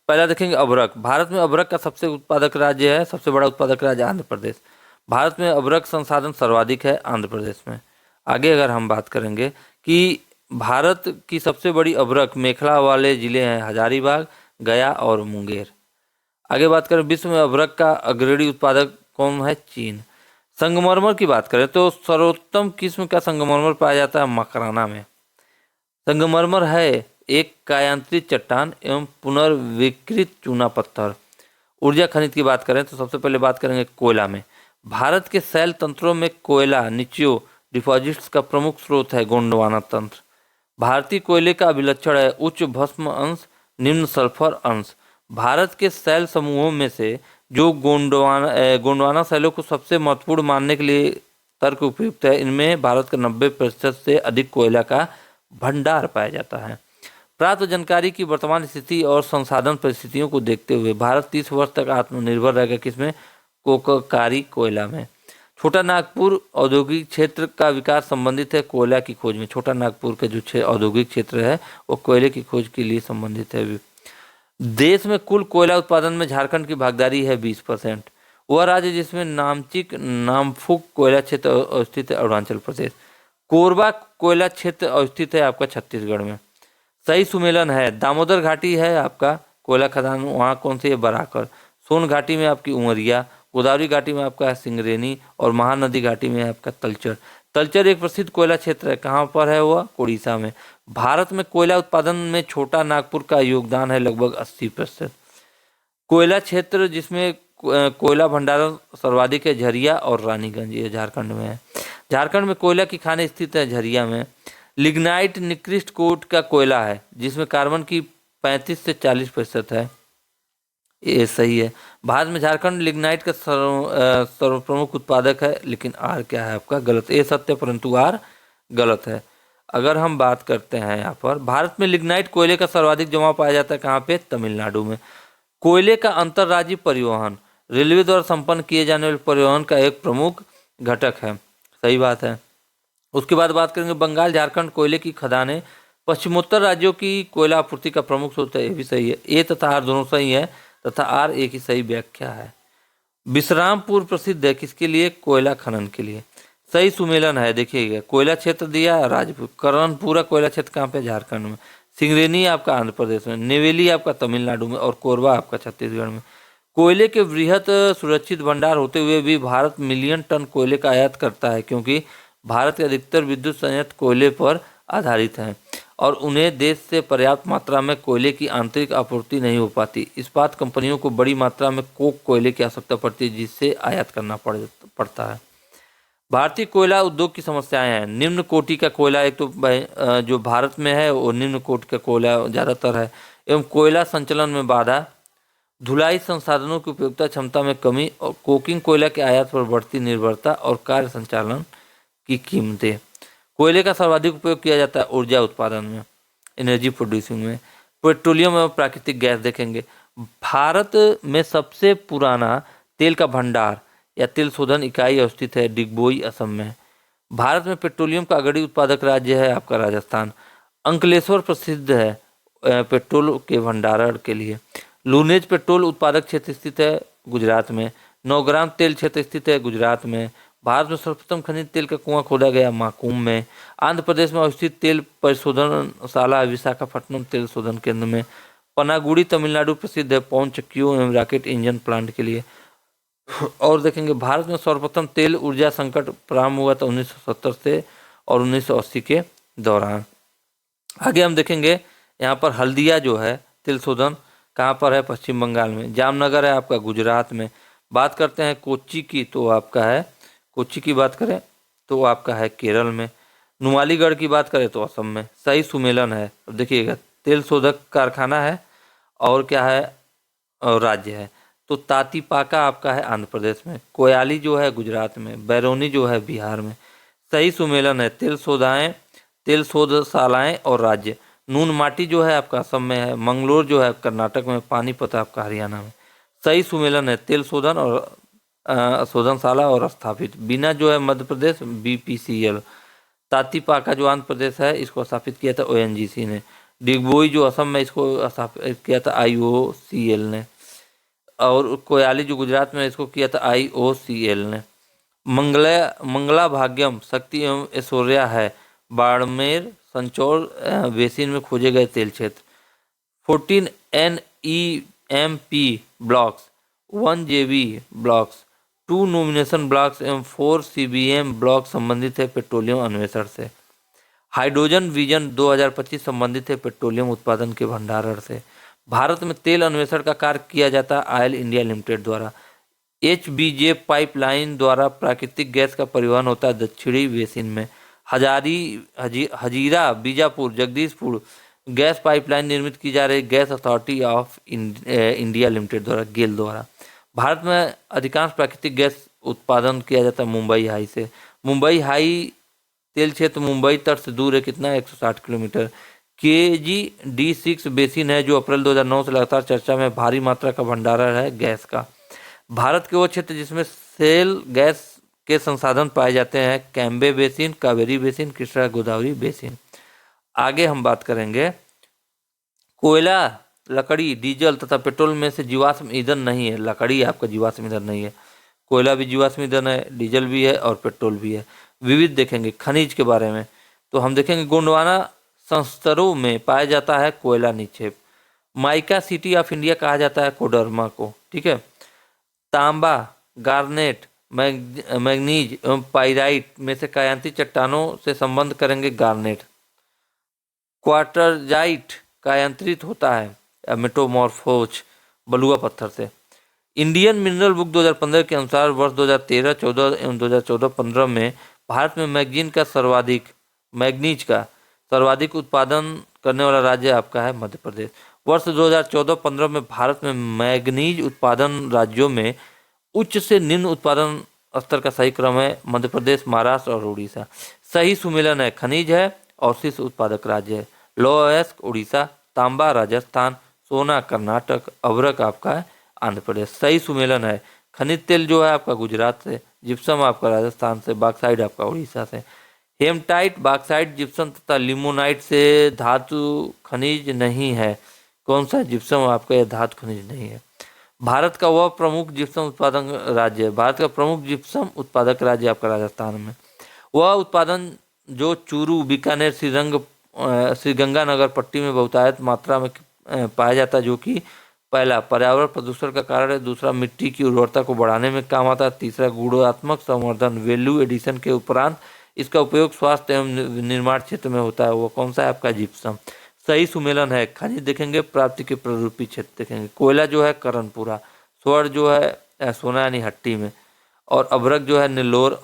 पहला देखेंगे अभ्रक। भारत में अभ्रक का सबसे उत्पादक राज्य है, सबसे बड़ा उत्पादक राज्य आंध्र प्रदेश। भारत में अभ्रक संसाधन सर्वाधिक है आंध्र प्रदेश में। आगे अगर हम बात करेंगे कि भारत की सबसे बड़ी अभ्रक मेखला वाले जिले हैं हजारीबाग, गया और मुंगेर। आगे बात करें विश्व में अभ्रक का अग्रणी उत्पादक कौन है, चीन। संगमरमर की बात करें तो सर्वोत्तम किस्म का संगमरमर पाया जाता है मकराना में। संगमरमर है एक कायांतरित चट्टान एवं पुनर्विकृत चूना पत्थर। ऊर्जा खनिज की बात करें तो सबसे पहले बात करेंगे कोयला में। भारत के शैल तंत्रों में कोयला निचियो डिपॉजिट्स का प्रमुख स्रोत है गोंडवाना तंत्र। भारतीय कोयले का अभिलक्षण है उच्च भस्म अंश, निम्न सल्फर अंश। भारत के शैल समूहों में से जो गोंडवाना शैलों को सबसे महत्वपूर्ण मानने के लिए तर्क उपयुक्त है, इनमें भारत का 90% से अधिक कोयला का भंडार पाया जाता है। प्राप्त जानकारी की वर्तमान स्थिति और संसाधन परिस्थितियों को देखते हुए भारत 30 वर्ष तक आत्मनिर्भर रहेगा किसमें, कोककारी कोयला में। छोटा नागपुर औद्योगिक क्षेत्र का विकास संबंधित है कोयला की खोज में। छोटा नागपुर के जो औद्योगिक क्षेत्र है वो कोयले की खोज के लिए संबंधित है। देश में कुल कोयला उत्पादन में झारखंड की भागीदारी है 20%। वह राज्य जिसमें नामचिक नामफुक कोयला क्षेत्र अवस्थित है अरुणाचल प्रदेश। कोरबा कोयला क्षेत्र अवस्थित है आपका छत्तीसगढ़ में। सही सुमेलन है दामोदर घाटी है आपका कोयला खदान, वहाँ कौन सी है बराकर। सोन घाटी में आपकी उमरिया, गोदावरी घाटी में आपका है सिंगरेनी और महानदी घाटी में है आपका तलचर। तलचर एक प्रसिद्ध कोयला क्षेत्र है, कहाँ पर है वह? उड़ीसा में। भारत में कोयला उत्पादन में छोटा नागपुर का योगदान है लगभग 80%। कोयला क्षेत्र जिसमें कोयला भंडारण सर्वाधिक है झरिया और रानीगंज, ये झारखंड में है। झारखंड में कोयला की खानें स्थित है झरिया में। लिग्नाइट निकृष्ट कोट का कोयला है जिसमें कार्बन की 35 से 40% है, ये सही है। भारत में झारखंड लिग्नाइट का सर्वप्रमुख उत्पादक है, लेकिन आर क्या है आपका? गलत। ये सत्य परंतु आर गलत है। अगर हम बात करते हैं यहाँ पर भारत में लिग्नाइट कोयले का सर्वाधिक जमाव पाया जाता है कहाँ पे? तमिलनाडु में। कोयले का अंतर्राज्यीय परिवहन रेलवे द्वारा संपन्न किए जाने वाले परिवहन का एक प्रमुख घटक है, सही बात है। उसके बाद बात करेंगे बंगाल झारखंड कोयले की खदानें पश्चिमोत्तर राज्यों की कोयला आपूर्ति का प्रमुख स्रोत है, ये भी सही है। ए तथा आर दोनों सही है तथा आर एक ही सही व्याख्या है। विश्रामपुर प्रसिद्ध है किसके लिए? कोयला खनन के लिए। सही सुमेलन है, देखिएगा कोयला क्षेत्र दिया राजपूत। करणपुरा कोयला क्षेत्र कहाँ पे? झारखंड में। सिंगरेनी आपका आंध्र प्रदेश में, नेवेली आपका तमिलनाडु में और कोरबा आपका छत्तीसगढ़ में। कोयले के वृहत सुरक्षित भंडार होते हुए भी भारत मिलियन टन कोयले का आयात करता है, क्योंकि भारत के अधिकतर विद्युत संयंत्र कोयले पर आधारित हैं और उन्हें देश से पर्याप्त मात्रा में कोयले की आंतरिक आपूर्ति नहीं हो पाती। इस्पात कंपनियों को बड़ी मात्रा में कोक कोयले की आवश्यकता पड़ती है, जिससे आयात करना पड़ता है। भारतीय कोयला उद्योग की समस्याएं हैं। निम्न कोटि का कोयला, एक तो जो भारत में है वो निम्न कोटि का कोयला ज़्यादातर है, एवं कोयला संचलन में बाधा, धुलाई संसाधनों की उपयोगिता क्षमता में कमी और कोकिंग कोयला के आयात पर बढ़ती निर्भरता और कार्य संचालन की कीमतें। कोयले का सर्वाधिक उपयोग किया जाता है ऊर्जा उत्पादन में, एनर्जी प्रोड्यूसिंग में। पेट्रोलियम एवं प्राकृतिक गैस देखेंगे। भारत में सबसे पुराना तेल का भंडार या तेल शोधन इकाई अवस्थित है डिगबोई असम में। भारत में पेट्रोलियम का अग्रणी उत्पादक राज्य है आपका राजस्थान। अंकलेश्वर प्रसिद्ध है पेट्रोल के भंडारण के लिए। लूनेज पेट्रोल उत्पादक क्षेत्र स्थित है गुजरात में। नौग्राम तेल क्षेत्र स्थित है गुजरात में। भारत में सर्वप्रथम खनिज तेल का कुआं खोदा गया माकूम में। आंध्र प्रदेश में अवस्थित तेल परिशोधनशाला विशाखापट्टनम तेल शोधन केंद्र में। पनागुड़ी तमिलनाडु प्रसिद्ध है पवन चक्कियों एवं रॉकेट इंजन प्लांट के लिए। और देखेंगे भारत में सर्वप्रथम तेल ऊर्जा संकट प्रारंभ हुआ था 1970 से और 1980 के दौरान। आगे हम देखेंगे यहाँ पर हल्दिया जो है तेल शोधन कहाँ पर है? पश्चिम बंगाल में। जामनगर है आपका गुजरात में। बात करते हैं कोच्चि की, तो आपका है कोच्चि की बात करें तो आपका है केरल में। नुमालीगढ़ की बात करें तो असम में। सही सुमेलन है। अब देखिएगा तेल शोधक कारखाना है और क्या है और राज्य है, तो तातीपाका आपका है आंध्र प्रदेश में। कोयाली जो है गुजरात में। बैरोनी जो है बिहार में। सही सुमेलन है तेल शोधशालाएँ और राज्य। नून माटी जो है आपका असम में है। मंगलोर जो है कर्नाटक में। पानीपत आपका हरियाणा में। सही सुमेलन है तेल शोधन और शोधनशाला और स्थापित। बीना जो है मध्य प्रदेश BPCL। तातीपाका जो आंध्र प्रदेश है इसको स्थापित किया था ONGC ने। डिगबोई जो असम में इसको स्थापित किया था IOCL ने। और कोयाली जो गुजरात में इसको किया था IOCL ने। मंगला भाग्यम शक्ति एवं ऐश्वर्या है बाड़मेर संचौर बेसिन में खोजे गए तेल क्षेत्र। 14 NEMP blocks, 1 JV blocks, 2 nomination blocks एवं 4 CBM ब्लॉक संबंधित है पेट्रोलियम अन्वेषण से। हाइड्रोजन विजन 2025 संबंधित है पेट्रोलियम उत्पादन के भंडारण से। भारत में तेल अन्वेषण का कार्य किया जाता है ऑयल इंडिया लिमिटेड द्वारा। HBJ पाइपलाइन द्वारा प्राकृतिक गैस का परिवहन होता है दक्षिणी बेसिन में। हजीरा बीजापुर जगदीशपुर गैस पाइपलाइन निर्मित की जा रही gas authority of India limited द्वारा गेल द्वारा। भारत में अधिकांश प्राकृतिक गैस उत्पादन किया जाता है मुंबई हाई से। मुंबई हाई तेल क्षेत्र मुंबई तट से दूर है कितना? 160 किलोमीटर। KG-D6 बेसिन है जो अप्रैल 2009 से लगातार चर्चा में भारी मात्रा का भंडारण है गैस का। भारत के वो क्षेत्र जिसमें सेल गैस के संसाधन पाए जाते हैं Cambay basin, Kaveri basin, Krishna Godavari basin. आगे हम बात करेंगे कोयला लकड़ी, डीजल तथा पेट्रोल में से जीवाश्म ईंधन नहीं है। लकड़ी आपका जीवाश्म ईंधन नहीं है, कोयला भी जीवाश्म ईंधन है, डीजल भी है और पेट्रोल भी है। विविध देखेंगे खनिज के बारे में, तो हम देखेंगे गोंडवाना संस्तरों में पाया जाता है कोयला निक्षेप। माइका सिटी ऑफ इंडिया कहा जाता है कोडरमा को, ठीक है। तांबा, गार्नेट, मैग्नीज एवं पाइराइट में से कायांती चट्टानों से संबंध करेंगे गार्नेट। क्वार्टरजाइट कायांतरित होता है मेटोमॉर्फोज बलुआ पत्थर से। इंडियन मिनरल बुक 2015 के अनुसार वर्ष 2013-14 एवं 2014-15 में भारत में मैग्नीज का सर्वाधिक उत्पादन करने वाला राज्य आपका है मध्य प्रदेश। वर्ष 2014-15 में भारत में मैग्नीज उत्पादन राज्यों में उच्च से निम्न उत्पादन स्तर का सही क्रम है मध्य प्रदेश, महाराष्ट्र और उड़ीसा। सही सुमेलन है खनिज है और शीर्ष उत्पादक राज्य है। लोएस्क उड़ीसा, तांबा राजस्थान, सोना कर्नाटक, अभ्रक आपका है आंध्र प्रदेश। सही सुमेलन है खनिज तेल जो है आपका गुजरात से, जिप्सम आपका राजस्थान से, बॉक्साइट आपका उड़ीसा से। हेमटाइट, बॉक्साइट, जिप्सम तथा लिमोनाइट से धातु खनिज नहीं है। कौन सा? जिप्सम आपका यह धातु खनिज नहीं है। भारत का वह प्रमुख जिप्सम उत्पादन राज्य है, भारत का प्रमुख जिप्सम उत्पादक राज्य आपका राजस्थान में। वह उत्पादन जो चूरू, बीकानेर, श्रीगंगानगर पट्टी में बहुतायत मात्रा में पाया जाता है, जो कि पहला पर्यावरण प्रदूषण का कारण है, दूसरा मिट्टी की उर्वरता को बढ़ाने में काम आता है, तीसरा गुणात्मक संवर्धन वैल्यू एडिशन के उपरांत इसका उपयोग स्वास्थ्य एवं निर्माण क्षेत्र में होता है। वो कौन सा है आपका? जिप्सम। सही सुमेलन है खनिज देखेंगे, प्राप्ति के प्ररूपी क्षेत्र देखेंगे। कोयला जो है करणपुरा, स्वर्ण जो है सोना यानी हट्टी में, और अभ्रक जो है नेल्लोर,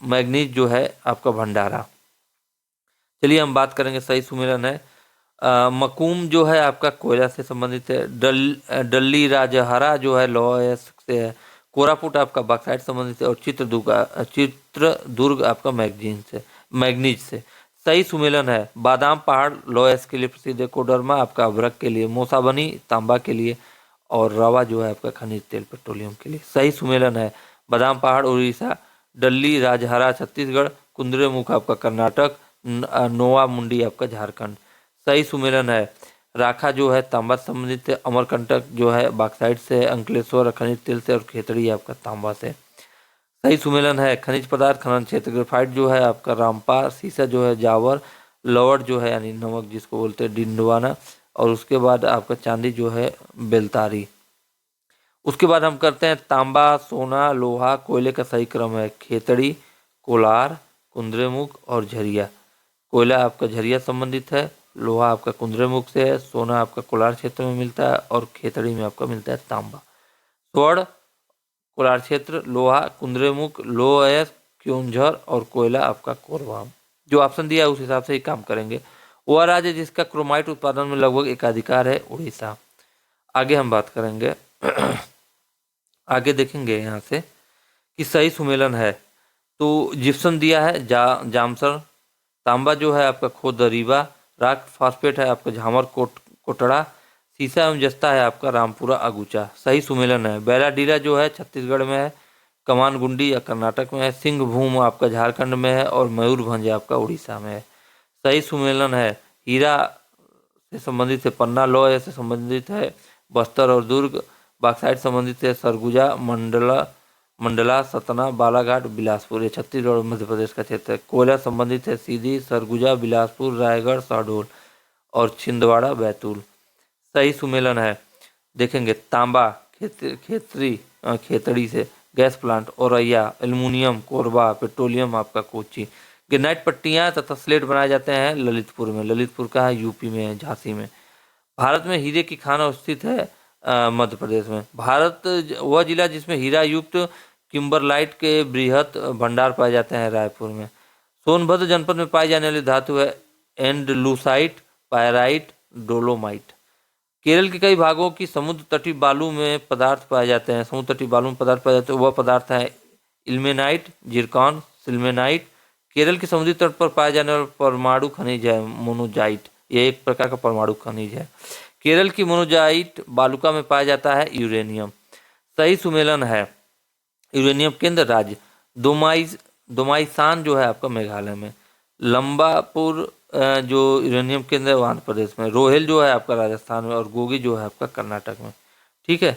मैग्नीज जो है आपका भंडारा। चलिए हम बात करेंगे सही सुमेलन है। मकूम जो है आपका कोयला से संबंधित है। डल्ली राजहरा जो है लौह से है। कोरापुट आपका बॉक्साइट संबंधित है। और चित्रदुर्ग आपका मैग्नीज से। सही सुमेलन है। बादाम पहाड़ लोएस के लिए प्रसिद्ध है। कोडरमा आपका अभ्रक के लिए, मोसाबनी तांबा के लिए, और रवा जो है आपका खनिज तेल पेट्रोलियम के लिए। सही सुमेलन है। बादाम पहाड़ उड़ीसा, डल्ली राजहरा छत्तीसगढ़, कुंद्रेमुख आपका कर्नाटक, नोवा मुंडी आपका झारखंड। सही सुमेलन है। राखा जो है तांबा से संबंधित है। अमरकंटक जो है बॉक्साइट से, अंकलेश्वर खनिज तेल से, और खेतड़ी आपका तांबा से। सही सुमेलन है। खनिज पदार्थ खनन क्षेत्र ग्रेफाइट जो है आपका रामपाल, सीसा जो है जावर, लवड़ जो है यानी नमक जिसको बोलते हैं डिंडवाना, और उसके बाद आपका चांदी जो है बेलतारी। उसके बाद हम करते हैं तांबा, सोना, लोहा, कोयले का सही क्रम है खेतड़ी, कोलार, कुंद्रेमुख और झरिया। कोयला आपका झरिया संबंधित है, लोहा आपका कुंद्रेमुख से है, सोना आपका कोलार क्षेत्र में मिलता है, और खेतड़ी में आपका मिलता है तांबा। स्वर्ण कोलार क्षेत्र, लोहा कुंद्रेमुख, लोएस क्योंझर, और कोयला आपका कोरबा। जो ऑप्शन दिया है उस हिसाब से ही काम करेंगे। वह राज्य जिसका क्रोमाइट उत्पादन में लगभग एकाधिकार है उड़ीसा। आगे हम बात करेंगे आगे देखेंगे यहाँ से कि सही सुमेलन है। तो जिप्सम दिया है जामसर, तांबा जो है आपका खोदरीबा, राक फास्फेट है आपका झामर कोटड़ा, सीसा एवं जस्ता है आपका रामपुरा अगुचा। सही सुमेलन है। बैलाडीला जो है छत्तीसगढ़ में है, कमानगुंडी या कर्नाटक में है, सिंहभूम आपका झारखंड में है, और मयूरभंज आपका उड़ीसा में है। सही सुमेलन है। हीरा से संबंधित है पन्ना, लौह से संबंधित है बस्तर और दुर्ग, बॉक्साइट संबंधित है सरगुजा, मंडला, सतना, बालाघाट, बिलासपुर। ये छत्तीसगढ़ और मध्य प्रदेश का क्षेत्र है। कोयला संबंधित है सीधी, सरगुजा, बिलासपुर, रायगढ़, शहडोल, और छिंदवाड़ा, बैतूल। सही सुमेलन है। देखेंगे तांबा खेतड़ी से, gas plant Auraiya, aluminium Korba, petroleum आपका कोची। ग्रेनाइट पट्टियाँ तथा स्लेट बनाए जाते हैं ललितपुर में। ललितपुर का है यूपी में है, झांसी में। भारत में हीरे की खान स्थित है मध्य प्रदेश में। भारत वह जिला जिसमें हीरा युक्त किम्बरलाइट के बृहत भंडार पाए जाते हैं रायपुर में। सोनभद्र जनपद में पाई जाने वाली धातु है एंडलूसाइट, पायराइट, डोलोमाइट। केरल के कई भागों की समुद्र तटीय बालू में पदार्थ पाए जाते हैं। समुद्र तटीय बालू में पदार्थ पाए जाते हैं, वह पदार्थ है इल्मेनाइट, जिरकॉन, सिल्मेनाइट। केरल के समुद्री तट पर पाए जाने वाला परमाणु खनिज है मोनोजाइट। यह एक प्रकार का परमाणु खनिज है। केरल की मोनोजाइट बालुका में पाया जाता है यूरेनियम। सही सुमेलन है। यूरेनियम केंद्र राज्य दोमाइसान जो है आपका मेघालय में। लंबापुर जो यूरेनियम केंद्र है वो आंध्र प्रदेश में, रोहेल जो है आपका राजस्थान में, और गोगी जो है आपका कर्नाटक में। ठीक है,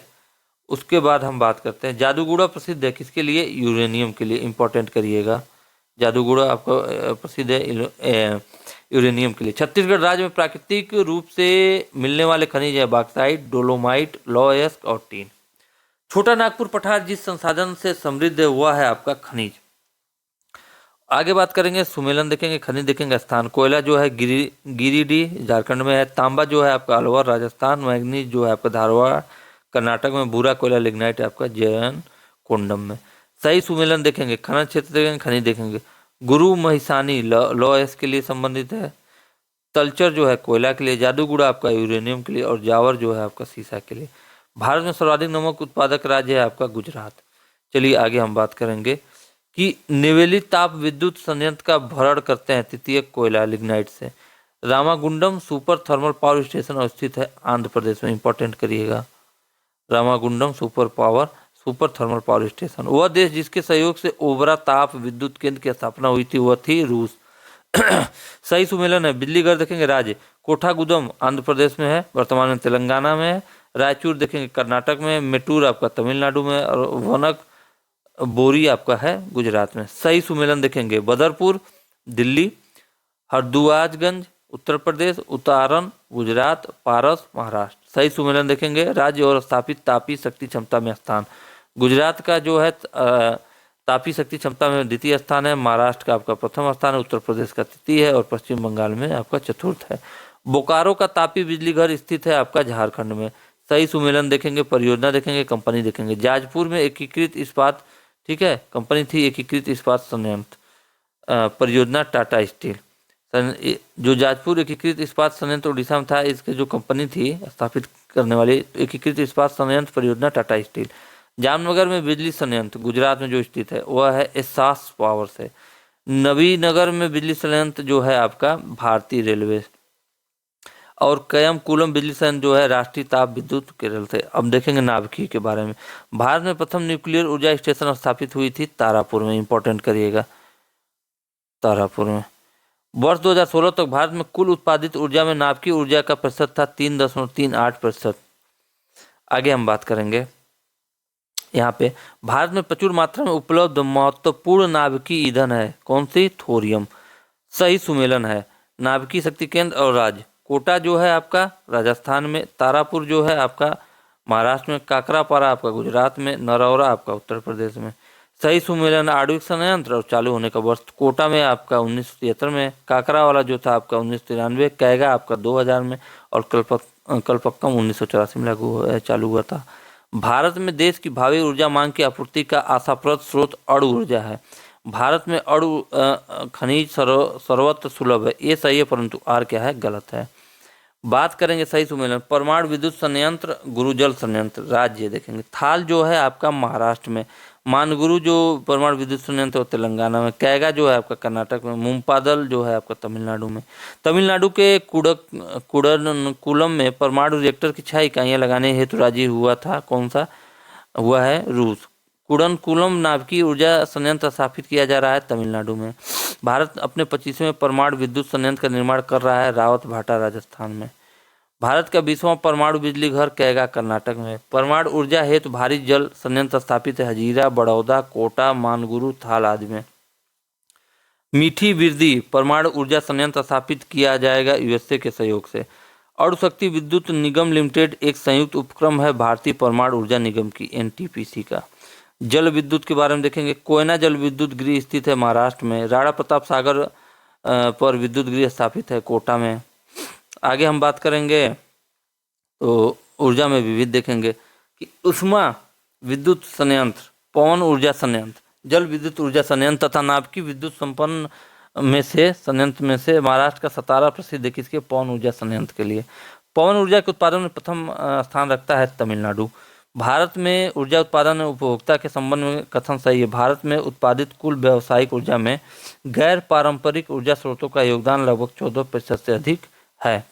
उसके बाद हम बात करते हैं जादूगुड़ा प्रसिद्ध है किसके लिए? यूरेनियम के लिए। इंपॉर्टेंट करिएगा, जादूगुड़ा आपका प्रसिद्ध है यूरेनियम के लिए। छत्तीसगढ़ राज्य में प्राकृतिक रूप से मिलने वाले खनिज है बॉक्साइट, डोलोमाइट, लौह और टीन। छोटा नागपुर पठार जिस संसाधन से समृद्ध हुआ है आपका खनिज। आगे बात करेंगे, सुमेलन देखेंगे, खनिज देखेंगे, स्थान। कोयला जो है गिरिडीह झारखंड में है। तांबा जो है आपका अलवर राजस्थान। मैग्नीज जो है आपका धारवाड़ कर्नाटक में। भूरा कोयला लिग्नाइट आपका जैन कोंडम में। सही सुमेलन देखेंगे, खनन क्षेत्र देखेंगे, खनिज देखेंगे। गुरु महिसानी लॉ के लिए संबंधित है। तलचर जो है कोयला के लिए। जादूगुड़ा आपका यूरेनियम के लिए, और जावर जो है आपका सीसा के लिए। भारत में सर्वाधिक नमक उत्पादक राज्य है आपका गुजरात। चलिए आगे हम बात करेंगे कि निवेली ताप विद्युत संयंत्र का भरण करते हैं तृतीयक कोयला लिग्नाइट से। Ramagundam super thermal power station स्थित है आंध्र प्रदेश में। इंपॉर्टेंट करिएगा, Ramagundam super thermal power station. वह देश जिसके सहयोग से ओबरा ताप विद्युत केंद्र की स्थापना हुई थी वह थी रूस। सही सुमेलन है। बिजलीघर देखेंगे, राज्य कोठागुदम आंध्र प्रदेश में है, वर्तमान में तेलंगाना में है। रायचूर देखेंगे कर्नाटक में। मेटूर आपका तमिलनाडु में, और वनक बोरी आपका है गुजरात में। सही सुमेलन देखेंगे, बदरपुर दिल्ली, हरदुआजगंज उत्तर प्रदेश, उतारन गुजरात, पारस महाराष्ट्र। सही सुमेलन देखेंगे, राज्य और स्थापित तापी शक्ति क्षमता में स्थान। गुजरात का जो है तापी शक्ति क्षमता में द्वितीय स्थान है। महाराष्ट्र का आपका प्रथम स्थान है। उत्तर प्रदेश का तृतीय है, और पश्चिम बंगाल में आपका चतुर्थ है। बोकारो का तापी बिजली घर स्थित है आपका झारखंड में। सही सुमेलन देखेंगे, परियोजना देखेंगे, कंपनी देखेंगे। जाजपुर में एकीकृत इस्पात, ठीक है, कंपनी थी एकीकृत इस्पात संयंत्र। परियोजना टाटा स्टील। जो जाजपुर एकीकृत इस्पात संयंत्र उड़ीसा में था, इसके जो कंपनी थी स्थापित करने वाली एकीकृत इस्पात संयंत्र परियोजना टाटा स्टील। जामनगर में बिजली संयंत्र गुजरात में जो स्थित है वह है एसास पावर से। नवीनगर में बिजली संयंत्र जो है आपका भारतीय रेलवे। और कयमकुलम बिजली संयंत्र जो है राष्ट्रीय ताप विद्युत केरल से। अब देखेंगे नाभिकी के बारे में। भारत में प्रथम न्यूक्लियर ऊर्जा स्टेशन स्थापित हुई थी तारापुर में। इंपॉर्टेंट करिएगा, तारापुर में। वर्ष 2016 तक भारत में कुल उत्पादित ऊर्जा में नाभिकीय ऊर्जा का प्रतिशत था 3.38%। आगे हम बात करेंगे यहाँ पे, भारत में प्रचुर मात्रा में उपलब्ध महत्वपूर्ण नाभिकीय ईंधन है। कौन सी? थोरियम। सही सुमेलन है। नाभिकीय शक्ति केंद्र और राज्य, कोटा जो है आपका राजस्थान में, तारापुर जो है आपका महाराष्ट्र में, काकरापारा आपका गुजरात में, नरौरा आपका उत्तर प्रदेश में। सही सुमेलन आणविक संयंत्र और चालू होने का वर्ष कोटा में आपका 1973 में, काकरा वाला जो था आपका 1993, कैगा आपका 2000 में, और कलपक्कम 1984 में चालू हुआ था। भारत में देश की भावी ऊर्जा मांग की आपूर्ति का आशाप्रद स्रोत अणु ऊर्जा है। भारत में अणु खनिज सर्वत्र सुलभ है। ये सही है, परंतु आर क्या है? गलत है। बात करेंगे सही सुमेलन, परमाणु विद्युत संयंत्र गुरुजल संयंत्र राज्य देखेंगे। थाल जो है आपका महाराष्ट्र में, मानगुरु जो परमाणु विद्युत संयंत्र वो तेलंगाना में, कैगा जो है आपका कर्नाटक में, मुंपादल जो है आपका तमिलनाडु में। तमिलनाडु के कुडनकुलम में परमाणु रिएक्टर की 6 इकाइयाँ लगाने हेतु राजी हुआ था। कौन सा हुआ है? रूस। कुडनकुलम नाभिकीय ऊर्जा संयंत्र स्थापित किया जा रहा है तमिलनाडु में। भारत अपने 25वें परमाणु विद्युत संयंत्र का निर्माण कर रहा है रावत भाटा राजस्थान में। भारत का 20वां परमाणु बिजली घर कैगा कर्नाटक में। परमाणु ऊर्जा हेतु भारी जल संयंत्र स्थापित है हजीरा, बड़ौदा, कोटा, मानगुरु, थाल आदि में। मीठी बिरदी परमाणु ऊर्जा संयंत्र स्थापित किया जाएगा यूएसए के सहयोग से। अणु शक्ति विद्युत निगम लिमिटेड एक संयुक्त उपक्रम है भारतीय परमाणु ऊर्जा निगम की, एनटीपीसी का। जल विद्युत के बारे में देखेंगे, कोयना जल विद्युत गृह स्थित है महाराष्ट्र में। राणा प्रताप सागर पर विद्युत गृह स्थापित है कोटा में। आगे हम बात करेंगे तो ऊर्जा में विविध देखेंगे कि उष्मा विद्युत संयंत्र, पवन ऊर्जा संयंत्र, जल विद्युत ऊर्जा संयंत्र तथा नाभिकीय विद्युत संपन्न में से संयंत्र में से महाराष्ट्र का सतारा प्रसिद्ध है किसके? पवन ऊर्जा संयंत्र के लिए। पवन ऊर्जा के उत्पादन में प्रथम स्थान रखता है तमिलनाडु। भारत में ऊर्जा उत्पादन और उपभोक्ता के संबंध में कथन सही है। भारत में उत्पादित कुल व्यावसायिक ऊर्जा में गैर पारंपरिक ऊर्जा स्रोतों का योगदान लगभग 14% से अधिक है।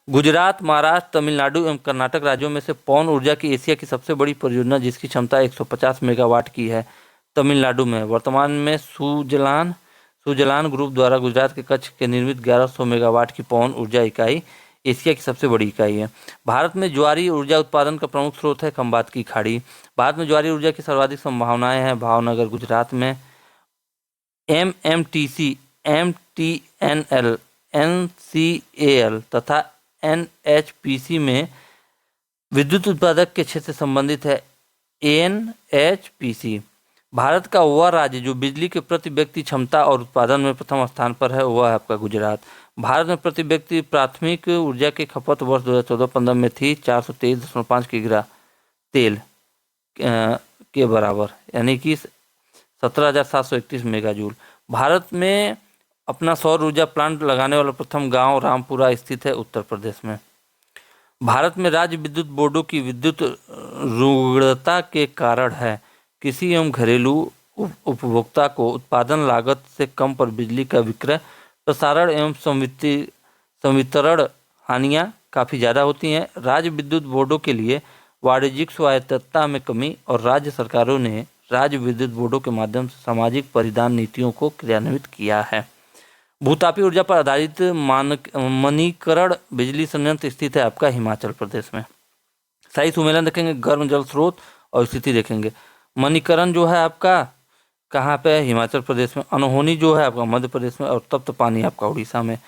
गुजरात, महाराष्ट्र, तमिलनाडु एवं कर्नाटक राज्यों में से पवन ऊर्जा की एशिया की सबसे बड़ी परियोजना जिसकी क्षमता 150 मेगावाट की है तमिलनाडु में। वर्तमान में सुजलान ग्रुप द्वारा गुजरात के कच्छ के निर्मित 1100 मेगावाट की पवन ऊर्जा इकाई एशिया की सबसे बड़ी इकाई है। भारत में ज्वारी ऊर्जा उत्पादन का प्रमुख स्रोत है खंबात की खाड़ी। भारत में ज्वारी ऊर्जा की सर्वाधिक संभावनाएं हैं भावनगर गुजरात में। MMTC, MTNL, NCAL तथा NHPC में विद्युत उत्पादक के क्षेत्र से संबंधित है NHPC। भारत का वह राज्य जो बिजली के प्रति व्यक्ति क्षमता और उत्पादन में प्रथम स्थान पर है वह है आपका गुजरात। भारत में प्रति व्यक्ति प्राथमिक ऊर्जा की खपत वर्ष 2014-15 में थी 423.5 किग्रा तेल के बराबर, यानी कि 17,731 मेगाजूल। भारत में अपना सौर ऊर्जा प्लांट लगाने वाला प्रथम गांव रामपुरा स्थित है उत्तर प्रदेश में। भारत में राज्य विद्युत बोर्डों की विद्युत रुग्णता के कारण है किसी एवं घरेलू उपभोक्ता को उत्पादन लागत से कम पर बिजली का विक्रय, प्रसारण एवं संवितरण हानियाँ काफ़ी ज़्यादा होती हैं। राज्य विद्युत बोर्डों के लिए वाणिज्यिक स्वायत्तता में कमी और राज्य सरकारों ने राज्य विद्युत बोर्डों के माध्यम से सामाजिक परिधान नीतियों को क्रियान्वित किया है। भूतापीय ऊर्जा पर आधारित मणिकरण बिजली संयंत्र स्थित है आपका हिमाचल प्रदेश में। शाही सुमेलन देखेंगे, गर्म जल स्रोत और स्थिति देखेंगे। मणिकरण जो है आपका कहाँ पे है? हिमाचल प्रदेश में। अनहोनी जो है आपका मध्य प्रदेश में और तप्त पानी आपका उड़ीसा में।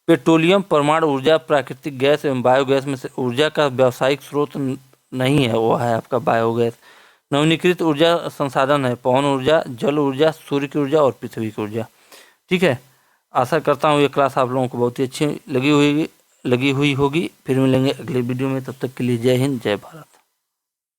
पेट्रोलियम, परमाणु ऊर्जा, प्राकृतिक गैस एवं बायोगैस में से ऊर्जा का व्यावसायिक स्रोत नहीं है, वो है आपका बायोगैस। नवीनीकृत ऊर्जा संसाधन है पवन ऊर्जा, जल ऊर्जा, सूर्य की ऊर्जा और पृथ्वी की ऊर्जा। ठीक है, आशा करता हूँ ये क्लास आप लोगों को बहुत ही अच्छी लगी हुई होगी। फिर मिलेंगे अगले वीडियो में, तब तक के लिए जय हिंद, जय भारत।